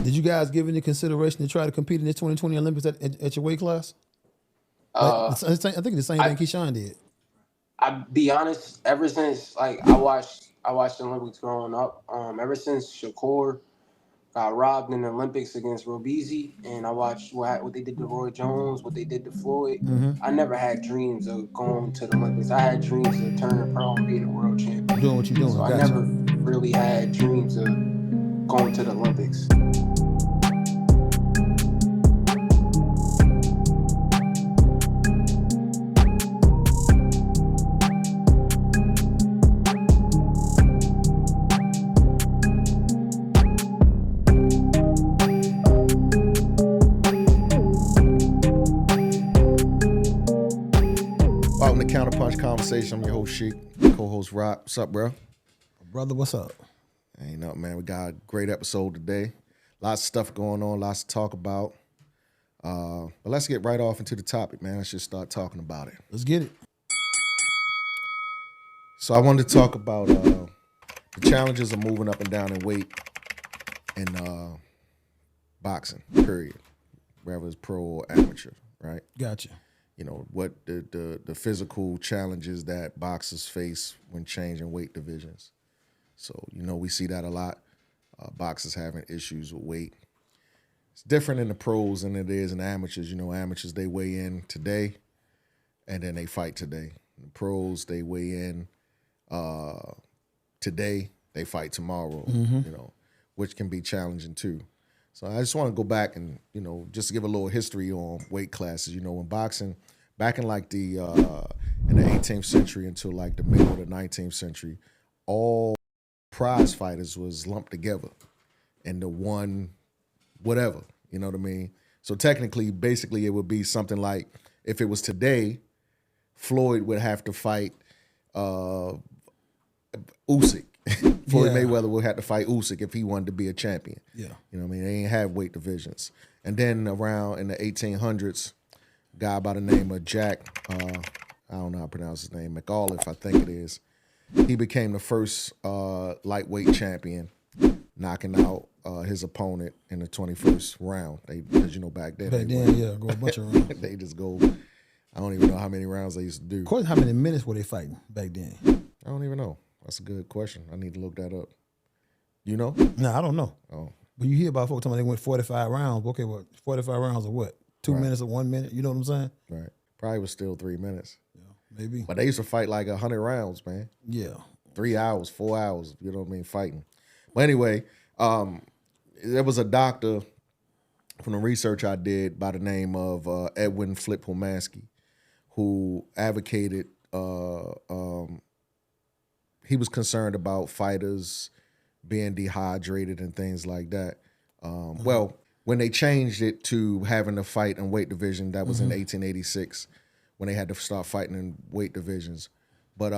Did you guys give any consideration to try to compete in the 2020 Olympics at your weight class? I think the same thing Keyshawn did. I'll be honest, ever since like I watched the Olympics growing up, ever since Shakur got robbed in the Olympics against Robezy, and I watched what they did to Roy Jones, what they did to Floyd. I never had dreams of going to the Olympics. I had dreams of turning pro and being a world champion. Doing what you're doing. So I never really had dreams of going to the Olympics. Counterpunch Conversation. I'm your host, Sheik, co-host Rock. What's up, bro? Brother, what's up? Ain't nothing, man. We got a great episode today. Lots of stuff going on, lots to talk about. But let's get right off into the topic, man. Let's just start talking about it. Let's get it. So I wanted to talk about the challenges of moving up and down in weight in boxing, period. Whether it's pro or amateur, right? Gotcha. You know, what the physical challenges that boxers face when changing weight divisions. So, you know, we see that a lot. Boxers having issues with weight. It's different in the pros than it is in amateurs. You know, amateurs, they weigh in today and then they fight today. The pros, they weigh in today, they fight tomorrow, you know, which can be challenging too. So I just want to go back and, you know, just to give a little history on weight classes. You know, in boxing, back in like the in the 18th century until like the middle of the 19th century, all prize fighters was lumped together into one whatever, you know what I mean? So technically, basically, it would be something like, if it was today, Floyd would have to fight Usyk. Floyd Mayweather would have to fight Usyk if he wanted to be a champion. Yeah. You know what I mean? They ain't have weight divisions. And then around in the 1800s, a guy by the name of Jack, I don't know how to pronounce his name, McAuliffe, I think it is. He became the first lightweight champion, knocking out his opponent in the 21st round. Because, you know, back then, go a bunch of rounds. They just go, I don't even know how many rounds they used to do. Of course, how many minutes were they fighting back then? I don't even know. That's a good question. I need to look that up. You know? No, I don't know. Oh. But you hear about folks talking about they went 45 rounds. Okay, what? 45 rounds of what? 2 minutes or 1 minute? You know what I'm saying? Right. Probably was still 3 minutes. Yeah, maybe. But they used to fight like 100 rounds, man. Yeah. 3 hours, 4 hours, you know what I mean, fighting. But anyway, there was a doctor from the research I did by the name of Edwin Flip Homansky, who advocated, he was concerned about fighters being dehydrated and things like that. Well, when they changed it to having to fight in weight division, that was in 1886, when they had to start fighting in weight divisions. But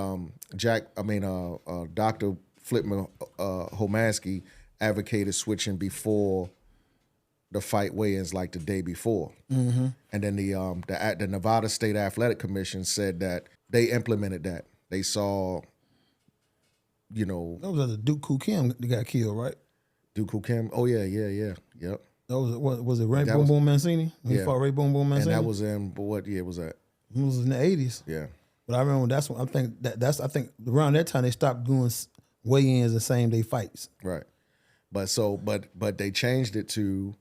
Dr. Flip Homansky advocated switching before the fight weigh-ins, like the day before. And then the Nevada State Athletic Commission said that they implemented that. They saw, you know, that was the Duke Koo Kim that got killed, right? Duke Koo Kim. Oh yeah, yep. That was it Ray Boom Boom Mancini? He fought Ray Boom Boom Mancini. And that was in what year was that? It was in the 80s. Yeah. But I remember that's when I think around that time they stopped doing weigh-ins and same day fights. Right. But they changed it to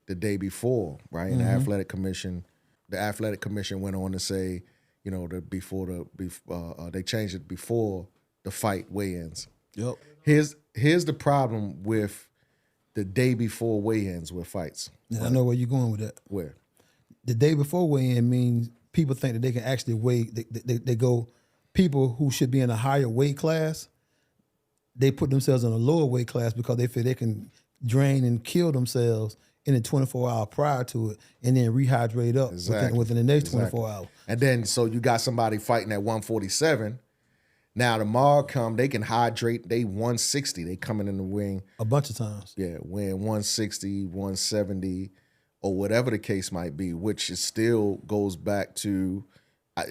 the day before, right? And the athletic commission went on to say, you know, they changed it before the fight weigh-ins. Yep. Here's the problem with the day before weigh-ins with fights. Yeah, right? I know where you're going with that. Where? The day before weigh-in means people think that they can actually weigh. They go, people who should be in a higher weight class, they put themselves in a lower weight class because they feel they can drain and kill themselves in the 24 hours prior to it, and then rehydrate up within the next 24 hours. And then so you got somebody fighting at 147. Now tomorrow they can hydrate. They 160. They coming in the ring a bunch of times. Yeah, weighing 160, 170, or whatever the case might be, which is still goes back to,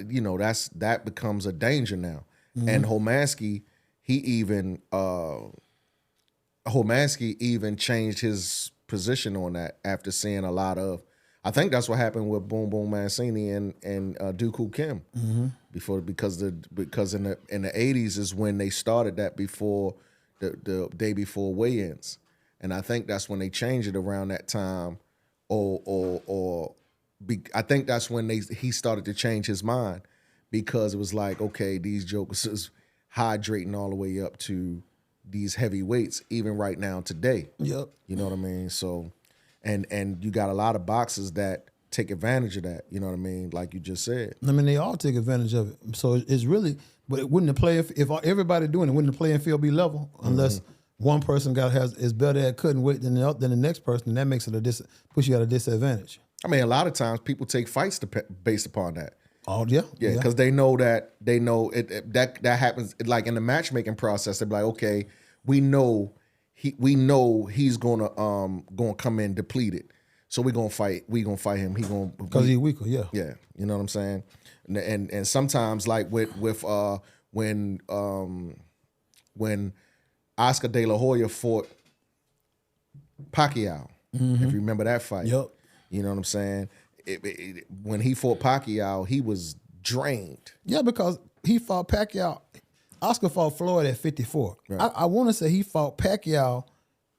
you know, that becomes a danger now. And Homansky, he even changed his position on that after seeing a lot of. I think that's what happened with Boom Boom Mancini and Dooku Kim because in the 80s is when they started that before the day before weigh-ins, and I think that's when they changed it around that time, I think that's when he started to change his mind because it was like, okay, these jokers is hydrating all the way up to these heavy weights even right now today. Yep. You know what I mean? So. And you got a lot of boxers that take advantage of that. You know what I mean? Like you just said. I mean, they all take advantage of it. So it's really, but it wouldn't the play if everybody doing it, wouldn't the playing field be level unless one person is better at cutting weight than the next person, and that makes it puts you at a disadvantage. I mean, a lot of times people take fights based upon that. Oh yeah, because they know that happens. Like in the matchmaking process, they're like, okay, we know he's gonna come in depleted, so we're gonna fight. Him. Because he's weaker. Yeah. Yeah. You know what I'm saying? And sometimes like with when Oscar De La Hoya fought Pacquiao, if you remember that fight. Yep. You know what I'm saying? When he fought Pacquiao, he was drained. Yeah, because he fought Pacquiao. Oscar fought Floyd at 54. Right. I want to say he fought Pacquiao.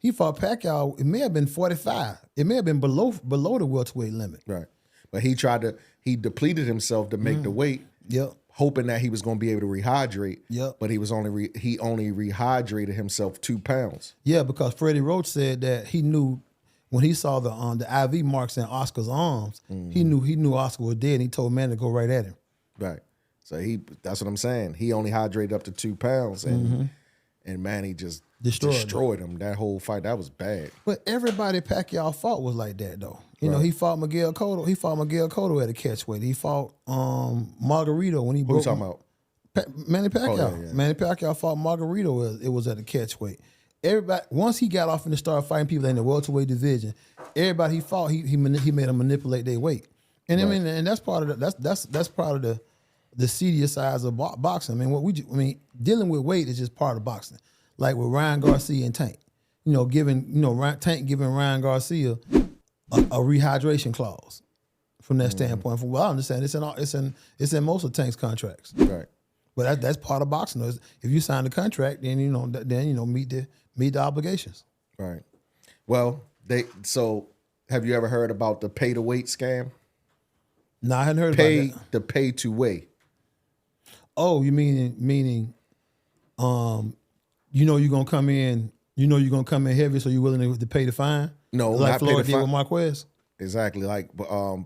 It may have been 45. It may have been below the welterweight limit. Right. But he depleted himself to make the weight. Yep. Hoping that he was going to be able to rehydrate. Yep. But he only rehydrated himself 2 pounds. Yeah, because Freddie Roach said that he knew when he saw the IV marks in Oscar's arms, he knew Oscar was dead, and he told man to go right at him. Right. So that's what I'm saying. He only hydrated up to 2 pounds, and Manny just destroyed him. That whole fight, that was bad. But everybody Pacquiao fought was like that though. You know, he fought Miguel Cotto. He fought Miguel Cotto at a catchweight. He fought Margarito when he broke. Who you talking about? Manny Pacquiao. Oh, yeah. Manny Pacquiao fought Margarito. It was at a catchweight. Everybody, once he got off and started fighting people in the welterweight division, everybody he fought, he made them manipulate their weight. And I mean, and that's part of that's part of the seedier sides of boxing. I mean, dealing with weight is just part of boxing. Like with Ryan Garcia and Tank, Tank giving Ryan Garcia a rehydration clause from that standpoint. From what I understand, it's in most of Tank's contracts. Right. But that's part of boxing. If you sign the contract, then meet the obligations. Right. Well, so have you ever heard about the pay to wait scam? No, I hadn't heard about that. The pay to weigh. Oh, you meaning you're gonna come in. You're gonna come in heavy, so you're willing to pay the fine. No, like not Floyd pay the did fine. with Marquez. Exactly, but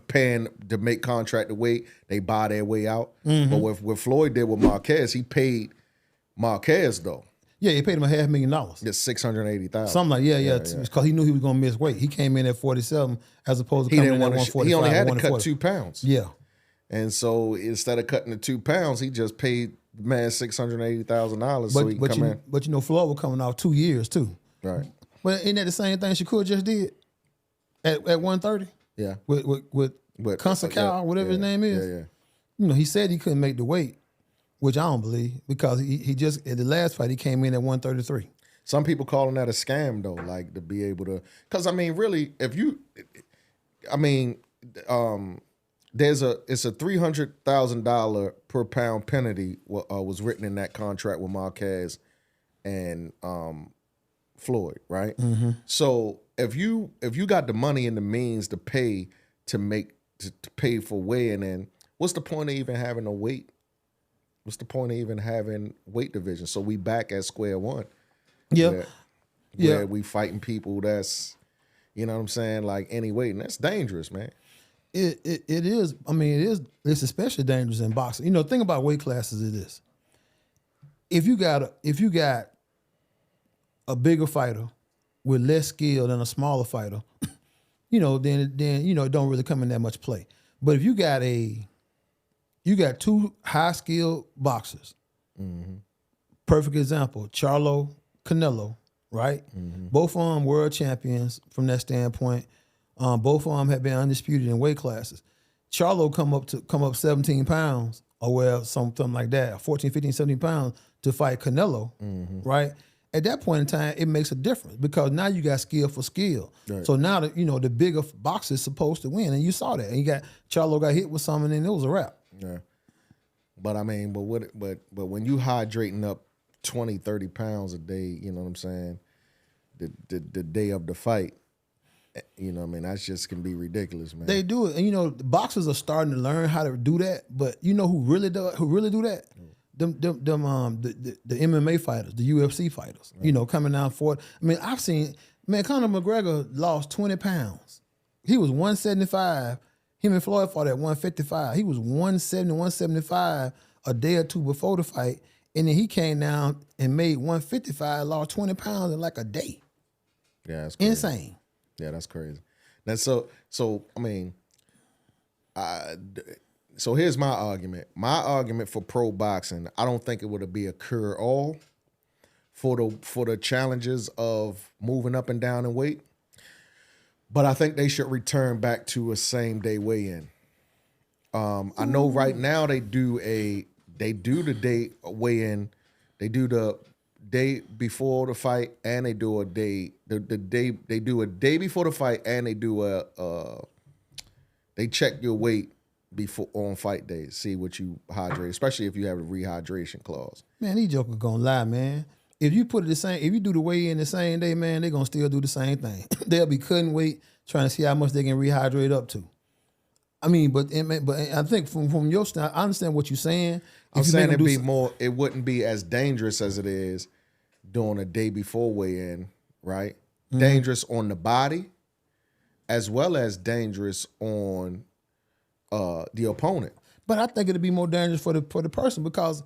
paying to make contract to wait, they buy their way out. But what Floyd did with Marquez, he paid Marquez though. Yeah, he paid him $500,000. Just $680,000. Something like because he knew he was gonna miss weight. He came in at 47 as opposed to coming in at 145. He only had to cut 2 pounds. Yeah, and so instead of cutting the 2 pounds, he just paid the man $680,000 so he can come in. But Floyd was coming off 2 years too. Right. Well, isn't that the same thing Shakur just did at 130? Yeah. With Kasir, whatever his name is. Yeah. He said he couldn't make the weight, which I don't believe, because he just at the last fight he came in at 133. Some people calling that a scam though, like to be able to, because I mean, really, it's a $300,000 per pound penalty was written in that contract with Marquez and Floyd, right? So if you got the money and the means to pay to pay for weighing in, what's the point of even having a weight? What's the point of even having weight division? So we back at square one. Yeah. Where we fighting people that's, you know what I'm saying, like any weight, and that's dangerous, man. It is. I mean, it's especially dangerous in boxing. The thing about weight classes is this: if you got a bigger fighter with less skill than a smaller fighter, then it don't really come in that much play. But if you got two high skilled boxers, perfect example, Charlo, Canelo, right? Both of them world champions from that standpoint. Both of them have been undisputed in weight classes. Charlo come up 17 pounds, or something like that, 14, 15, 17 pounds to fight Canelo, right? at that point in time, it makes a difference because now you got skill for skill. Right. So now the bigger boxer is supposed to win, and you saw that. And Charlo got hit with something, and it was a wrap. Yeah. But I mean, but when you hydrating up 20, 30 pounds a day, you know what I'm saying? The day of the fight, you know what I mean? That just can be ridiculous, man. They do it, and the boxers are starting to learn how to do that. But you know who really do that? Them the MMA fighters, the UFC fighters. Right. Coming down forward. I mean, I've seen Conor McGregor lost 20 pounds. He was 175. Him and Floyd fought at 155. He was 170, 175 a day or two before the fight, and then he came down and made 155, lost 20 pounds in like a day. Yeah, that's crazy. Insane. Yeah, that's crazy. That's so I mean, so here's my argument. My argument for pro boxing, I don't think it would be a cure-all for the challenges of moving up and down in weight. But I think they should return back to a same-day weigh-in. I know right now they do the day weigh-in. They do the day before the fight, and they do a day they do a day before the fight, and they do they check your weight before on fight day, see what you hydrate, especially if you have a rehydration clause. Man, these jokers gonna lie, man. If you put it if you do the weigh in the same day, man, they're gonna still do the same thing. They'll be cutting weight, trying to see how much they can rehydrate up to. I mean, but I think from your style, I understand what you're saying. I'm saying it wouldn't be as dangerous as it is doing a day before weigh-in, right? Mm-hmm. Dangerous on the body, as well as dangerous on the opponent. But I think it'd be more dangerous for the person because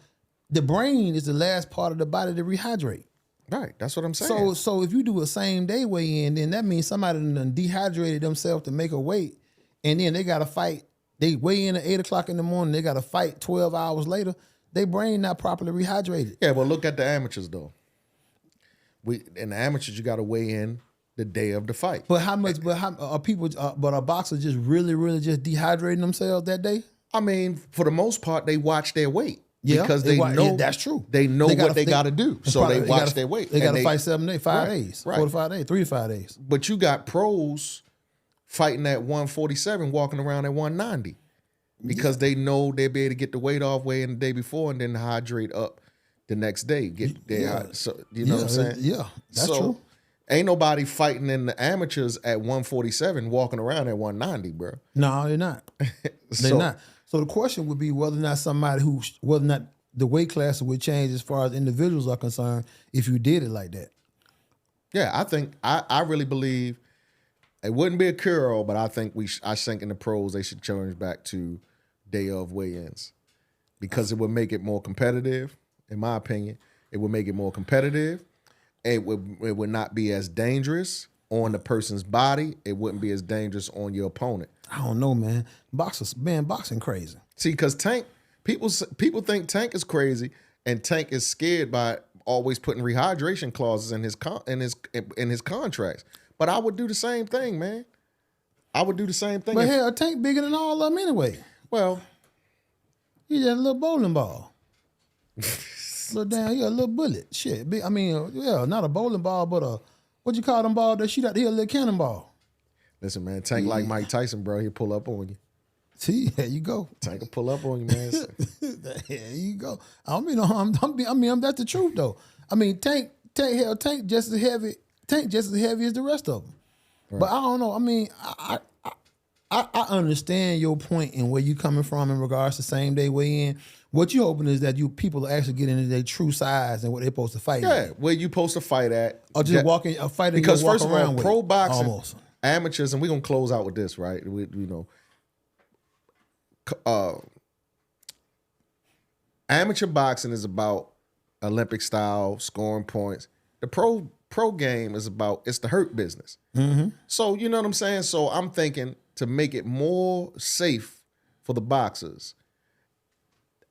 the brain is the last part of the body to rehydrate. Right, that's what I'm saying. So if you do a same day weigh-in, then that means somebody done dehydrated themselves to make a weight, and then they got to fight. They weigh in at 8 o'clock in the morning. They got to fight 12 hours later. Their brain not properly rehydrated. Yeah, but look at the amateurs though. In the amateurs, you got to weigh in the day of the fight. But how much? But how are people? But are boxers just really just dehydrating themselves that day? I mean, for the most part, they watch their weight. Yeah, because they know. Yeah, that's true. They know what they got to do, so they watch their weight. They got to fight 7 days, 5 days, right. 4 to 5 days, 3 to 5 days. But you got pros fighting at 147, walking around at 190, because they know they'll be able to get the weight off way in the day before and then hydrate up the next day. So you know what I'm saying? Yeah, that's true. Ain't nobody fighting in the amateurs at 147 walking around at 190, bro. No, they're not. They're not. So the question would be whether or not whether or not the weight class would change as far as individuals are concerned if you did it like that. Yeah, I think I really believe it wouldn't be a cure-all, but I think I think in the pros they should change back to day of weigh-ins because it would make it more competitive. In my opinion, it would make it more competitive. It would not be as dangerous on the person's body. It wouldn't be as dangerous on your opponent. I don't know, man. Boxing crazy. See, because Tank, people think Tank is crazy, and Tank is scared by always putting rehydration clauses in his contracts. But I would do the same thing, man. I would do the same thing. But hell, Tank bigger than all of them anyway. Well, he just a little bowling ball. He a little bullet. Shit. I mean, not a bowling ball, but what you call them ball that shoot out here, a little cannonball. Listen, man, Tank like Mike Tyson, bro. He'll pull up on you. See, there you go. Tank will pull up on you, man. There you go. I don't mean no harm. That's the truth though. I mean, Tank just as heavy. Tank just as heavy as the rest of them. Right. But I don't know. I mean, I understand your point and where you coming from in regards to same day weigh in. What you hoping is that people actually get into their true size and what they're supposed to fight. Yeah, where you supposed to fight at, or just walking a fight because walk first of all, pro boxing, almost. Amateurs, and we're gonna close out with this, right? Amateur boxing is about Olympic style scoring points. The pro game is about it's the hurt business. Mm-hmm. So you know what I'm saying. So I'm thinking to make it more safe for the boxers,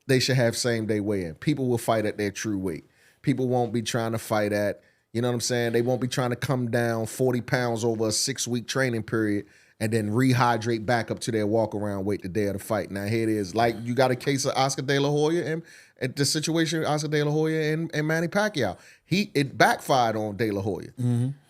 they should have same day weigh-in. People will fight at their true weight. People won't be trying to fight at, you know what I'm saying? They won't be trying to come down 40 pounds over a 6-week training period and then rehydrate back up to their walk around weight the day of the fight. Now here it is, like you got a case of Oscar De La Hoya and the situation Oscar De La Hoya and Manny Pacquiao. It backfired on De La Hoya.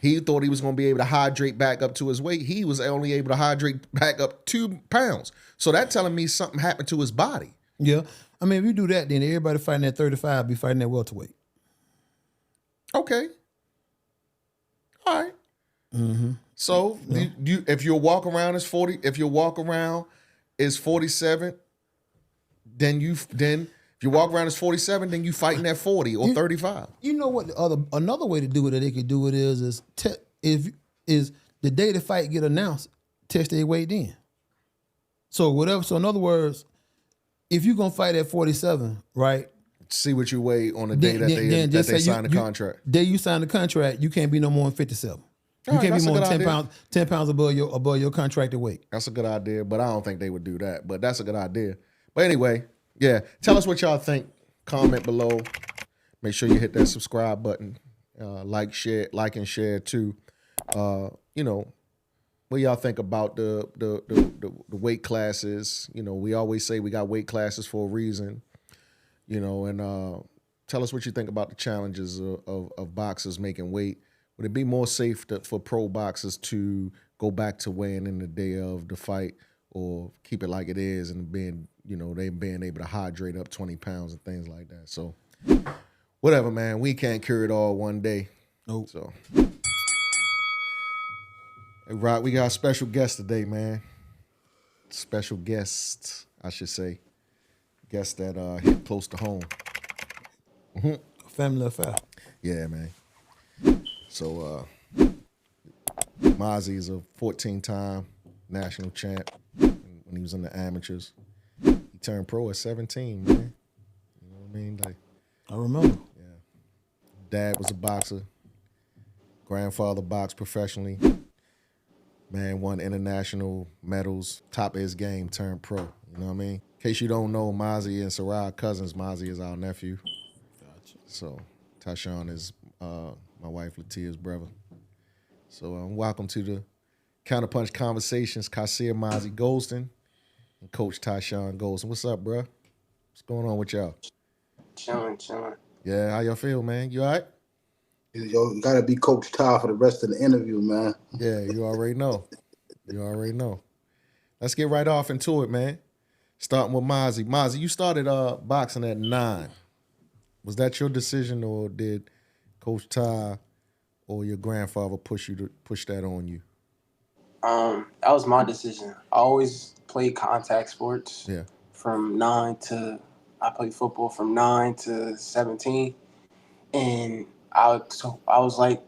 He thought he was going to be able to hydrate back up to his weight. He was only able to hydrate back up 2 pounds. So that telling me something happened to his body. Yeah. I mean, if you do that, then everybody fighting at 35 be fighting at welterweight. Okay. All right. So if your walk around is 40, if your walk around is 47, then if your walk around is 47, then you fighting at 40 or 35. You know what? Another way to do it that they could do it is the day the fight get announced, test their weight then. So whatever. So in other words, if you're gonna fight at 47, right? See what you weigh on the day that they sign the contract. Day you sign the contract, you can't be no more than 57. You All right, can't be more that's a than good 10 pounds above your contracted weight. That's a good idea, but I don't think they would do that. But that's a good idea. But anyway, yeah. Tell us what y'all think. Comment below. Make sure you hit that subscribe button. Like and share too. You know, what y'all think about the weight classes? You know, we always say we got weight classes for a reason. You know, and tell us what you think about the challenges of boxers making weight. Would it be more safe for pro boxers to go back to weighing in the day of the fight, or keep it like it is and being able to hydrate up 20 pounds and things like that? So whatever, man. We can't cure it all one day. Nope. So hey, Rock, we got a special guest today, man. Special guest, I should say. Guest that hit close to home. Family affair. Yeah, man. So Mazzi is a 14-time national champ when he was in the amateurs. He turned pro at 17, man. You know what I mean? Like, I remember. Yeah. Dad was a boxer. Grandfather boxed professionally. Man won international medals. Top of his game, turned pro. You know what I mean? In case you don't know, Mazy and Sarai cousins. Mazy is our nephew. Gotcha. So Tyshawn is my wife Latyia's brother. So welcome to the Counterpunch Conversations. Kasir Mazzi Goldston and Coach Tyshawn Goldston. What's up, bro? What's going on with y'all? Chilling. Yeah, how y'all feel, man? You all right? Yo, you gotta be Coach Ty for the rest of the interview, man. Yeah, you already know. Let's get right off into it, man. Starting with Mazy. Mazy, you started boxing at 9. Was that your decision, or did Coach Ty or your grandfather push that on you? That was my decision. I always played contact sports. Yeah. I played football from 9 to 17, and I was like,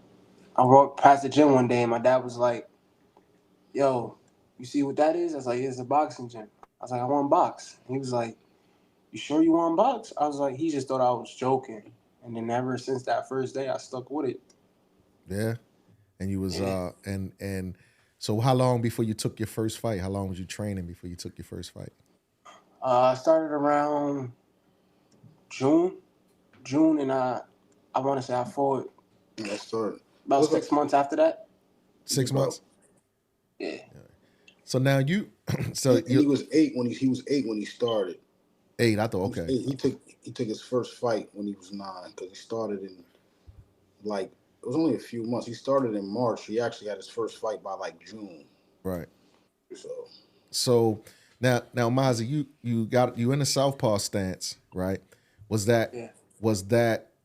I walked past the gym one day, and my dad was like, "Yo, you see what that is?" I was like, "It's a boxing gym." I was like, "I want to box." And he was like, "You sure you want to box?" I was like, he just thought I was joking. And then ever since that first day, I stuck with it. Yeah. And you was and so how long before you took your first fight? How long was you training before you took your first fight? I started around June, and I want to say I fought about 6 months after that. 6 months? Yeah. So now you he was 8 when he was 8 when he started. 8, I thought, okay. He took his first fight when he was 9, because he started in, like, it was only a few months. He started in March. He actually had his first fight by like June. Right. So now Mazy, you in the southpaw stance, right? Was that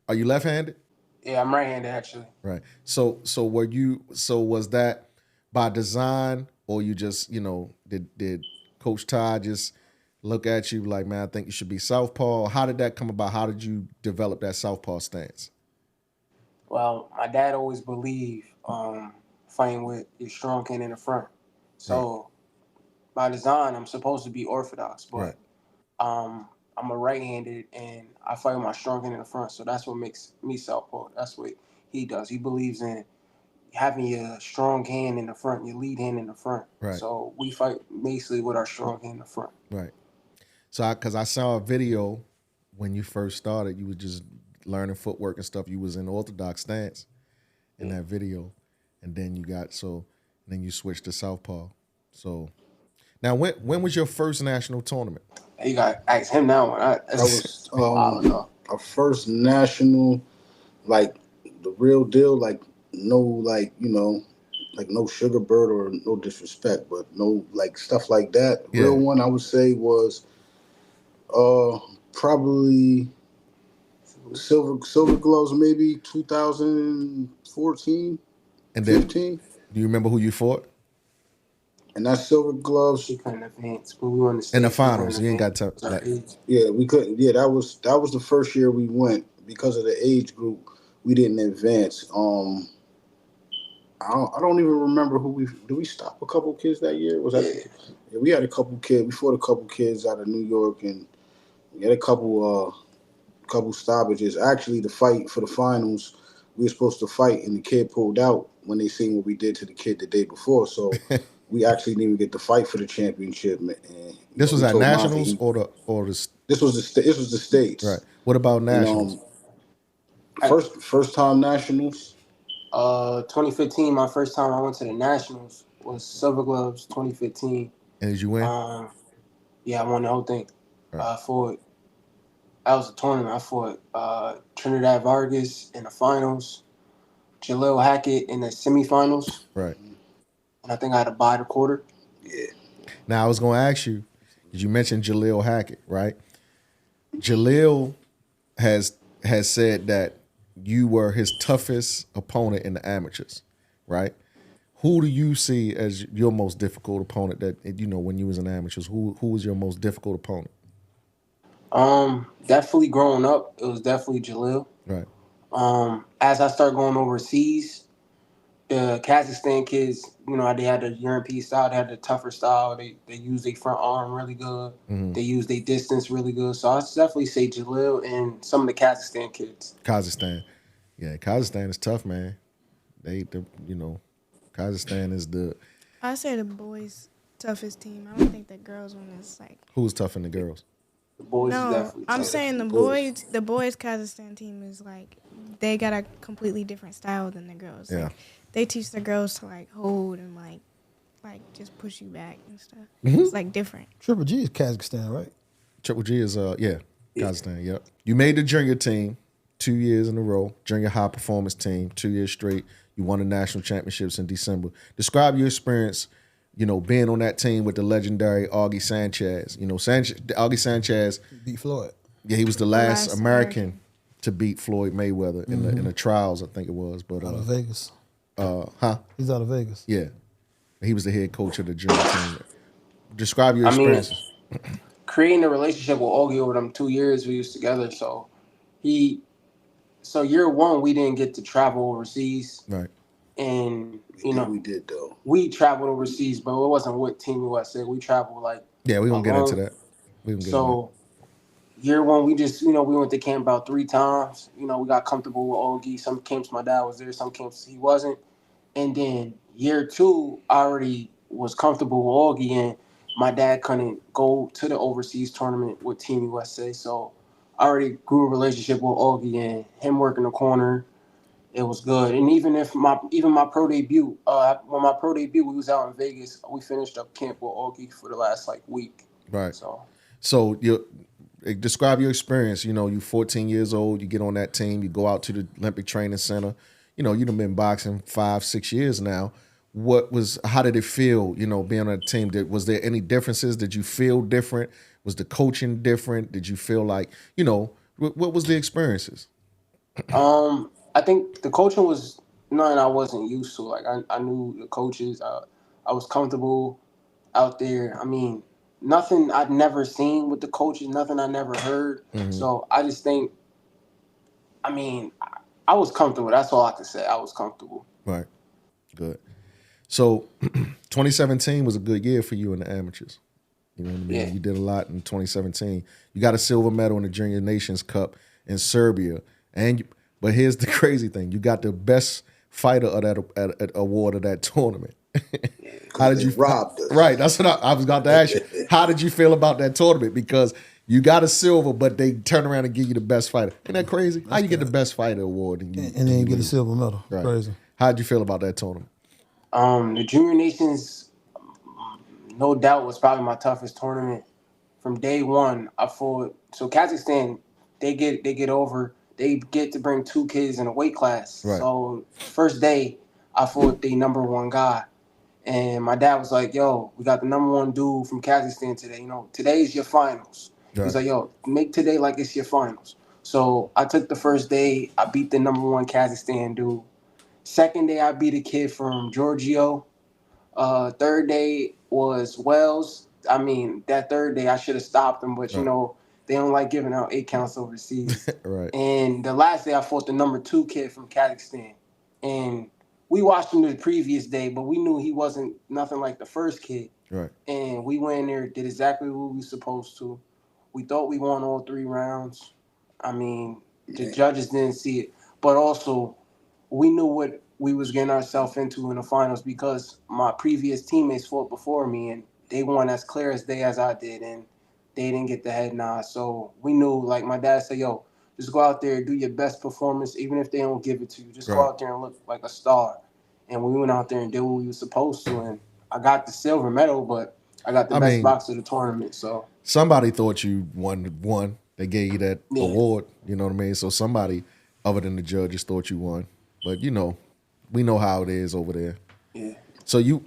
are you left-handed? Yeah, I'm right-handed actually. Right. So was that by design, or you just, did Coach Ty just look at you like, man, I think you should be southpaw? How did that come about? How did you develop that southpaw stance? Well, my dad always believed fighting with your strong hand in the front. So by design, I'm supposed to be orthodox, but I'm a right-handed and I fight with my strong hand in the front. So that's what makes me southpaw. That's what he does. He believes in having your strong hand in the front, your lead hand in the front. Right. So we fight basically with our strong hand in the front. Right. So because I saw a video when you first started, you were just learning footwork and stuff. You was in orthodox stance in that video, and then you switched to southpaw. So now, when was your first national tournament? You got to ask him that one. That was I don't know. our first national, like the real deal, like no, like like no sugar bird or no disrespect, but no like stuff like that. Yeah. Real one, I would say was probably silver gloves, maybe 2014, And then, 15. do you remember who you fought And that silver gloves, She couldn't advance, but we won the in the state. finals? You ain't got to. yeah, we couldn't. Yeah, that was the first year we went because of the age group. We didn't advance. I don't even remember who we stop a couple kids that year. Was that? Yeah, we had a couple kids. We fought a couple kids out of New York, and we had a couple stoppages. Actually, the fight for the finals, we were supposed to fight, and the kid pulled out when they seen what we did to the kid the day before. So we actually didn't even get to fight for the championship. And, this was at nationals or the. This was the states. Right. What about nationals? First time nationals. 2015, my first time I went to the nationals was Silver Gloves 2015. And did you win? Yeah, I won the whole thing. Right. That was a tournament. I fought Trinidad Vargas in the finals, Jaleel Hackett in the semifinals. Right. And I think I had to buy the quarter. Yeah. Now I was going to ask you, because you mentioned Jaleel Hackett, right? Jaleel has said that you were his toughest opponent in the amateurs, right? Who do you see as your most difficult opponent that, when you was in amateurs? Who was your most difficult opponent? Definitely growing up, it was definitely Jaleel. Right. As I start going overseas, the Kazakhstan kids, they had the European style, they had the tougher style. They use their front arm really good. Mm-hmm. They use their distance really good. So I definitely say Jaleel and some of the Kazakhstan kids. Kazakhstan. Yeah, Kazakhstan is tough, man. Kazakhstan is the... I say the boys' toughest team. I don't think the girls' one is like... Who's tougher than the girls? The boys no, is definitely I'm tough. saying the boys' Kazakhstan team is like, they got a completely different style than the girls. Yeah. Like, they teach the girls to like hold and like just push you back and stuff. Mm-hmm. It's like different. Triple G is Kazakhstan, right? Triple G is Kazakhstan. Yep. You made the junior team 2 years in a row. Junior high performance team 2 years straight. You won the national championships in December. Describe your experience, being on that team with the legendary Augie Sanchez. Augie Sanchez Beat Floyd. Yeah, he was the last American to beat Floyd Mayweather in the trials, I think it was. But out of Vegas. He's out of Vegas. Yeah. He was the head coach of the junior team. Describe your experiences. Creating a relationship with Augie over them 2 years we was together. So year one we didn't get to travel overseas. Right. And we did though. We traveled overseas, but it wasn't with Team USA. We traveled like we're gonna get into that. Year one we just we went to camp about 3 times. We got comfortable with Augie. Some camps my dad was there, some camps he wasn't. And then year two, I already was comfortable with Augie, and my dad couldn't go to the overseas tournament with Team USA. So I already grew a relationship with Augie, and him working the corner, it was good. And even my pro debut, when my pro debut, we was out in Vegas. We finished up camp with Augie for the last week. Right. So you describe your experience. You're 14 years old. You get on that team. You go out to the Olympic Training Center. You've been boxing 5-6 years now. How did it feel, being on a team? Was there any differences? Did you feel different? Was the coaching different? Did you feel like, what was the experiences? I think the coaching was nothing I wasn't used to. Like I knew the coaches. I was comfortable out there. I mean, nothing I'd never seen with the coaches, nothing I never heard. Mm-hmm. So I just think, I was comfortable. That's all I can say. I was comfortable. Right. Good. So 2017 was a good year for you in the amateurs. You know what I mean? Yeah. You did a lot in 2017. You got a silver medal in the Junior Nations Cup in Serbia. But here's the crazy thing. You got the best fighter of that award of that tournament. How did you robbed us? Right. That's what I was about to ask you. How did you feel about that tournament? Because you got a silver, but they turn around and give you the best fighter. Isn't that crazy? How you get the best fighter award and then you get a silver medal? Right. Crazy. How did you feel about that tournament? The Junior Nations, no doubt was probably my toughest tournament. From day one, I fought. So Kazakhstan, they get over. They get to bring 2 kids in a weight class. Right. So first day, I fought the number 1 guy, and my dad was like, "Yo, we got the number 1 dude from Kazakhstan today. Today's your finals." Right. He's like, "Yo, make today like it's your finals." So I took the first day. I beat the number 1 Kazakhstan dude. Second day, I beat a kid from Giorgio. Third day was Wells. I mean, that third day I should have stopped him, but Right. they don't like giving out 8 counts overseas. Right. And the last day I fought the number 2 kid from Kazakhstan. And we watched him the previous day, but we knew he wasn't nothing like the first kid. Right. And we went in there, did exactly what we were supposed to. We thought we won all 3 rounds. I mean, the judges didn't see it. But also, we knew what we was getting ourselves into in the finals because my previous teammates fought before me and they won as clear as day as I did, and they didn't get the head nod. So we knew, like my dad said, yo, just go out there, do your best performance, even if they don't give it to you. Just go out there and look like a star. And we went out there and did what we were supposed to, and I got the silver medal, but I got the best box of the tournament. So somebody thought you won. They gave you that award. You know what I mean? So somebody other than the judges thought you won. But we know how it is over there. Yeah. So you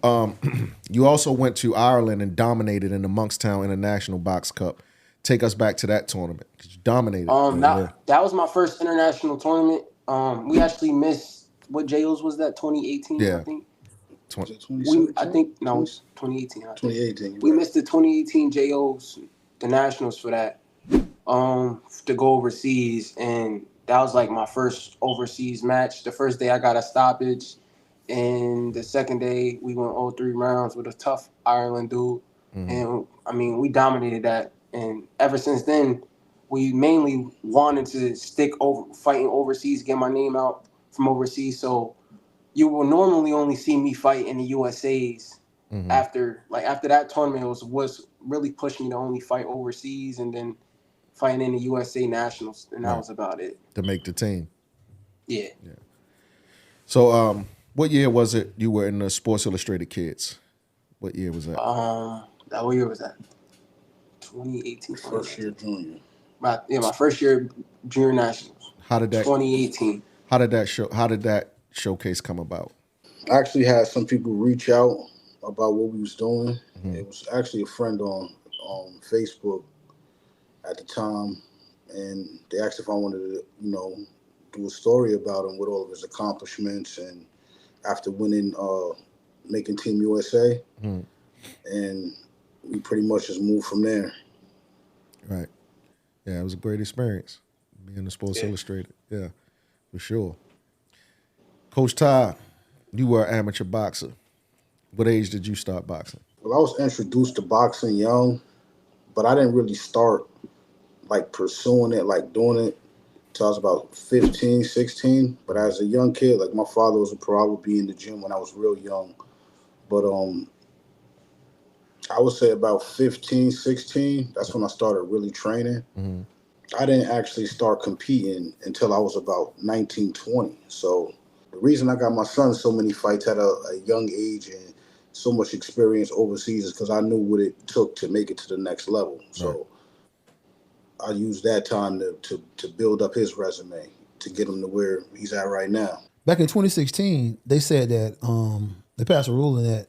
you also went to Ireland and dominated in the Monkstown International Box Cup. Take us back to that tournament because you dominated. That was my first international tournament. We actually missed what JOs was that 2018? Yeah. I think. 2018. 2018. 2018. We missed the 2018 JOs, the nationals for that, to go overseas, and that was like my first overseas match. The first day I got a stoppage, and the second day we went all 3 rounds with a tough Ireland dude, and I mean we dominated that. And ever since then, we mainly wanted to stick over fighting overseas, get my name out from overseas. So you will normally only see me fight in the USA's. After that tournament, it was really pushing me to only fight overseas and then fighting in the USA Nationals, and that was about it. To make the team. Yeah. So what year was it you were in the Sports Illustrated Kids? What year was that? What year was that? 2018. First year junior. My first year junior nationals. How did that 2018. How did that showcase come about? I actually had some people reach out about what we was doing. It was actually a friend on Facebook at the time, and they asked if I wanted to, do a story about him with all of his accomplishments and after winning, making Team USA, and we pretty much just moved from there. Right. Yeah, it was a great experience being in Sports Illustrated. Yeah, for sure. Coach Ty, you were an amateur boxer. What age did you start boxing? Well, I was introduced to boxing young, but I didn't really start like pursuing it, like doing it till I was about 15, 16. But as a young kid, like my father was a pro, I would be in the gym when I was real young. But I would say about 15, 16, that's when I started really training. I didn't actually start competing until I was about 19, 20. So the reason I got my son so many fights at a young age and so much experience overseas is because I knew what it took to make it to the next level. So I used that time to build up his resume to get him to where he's at right now. Back in 2016, they said that they passed a ruling that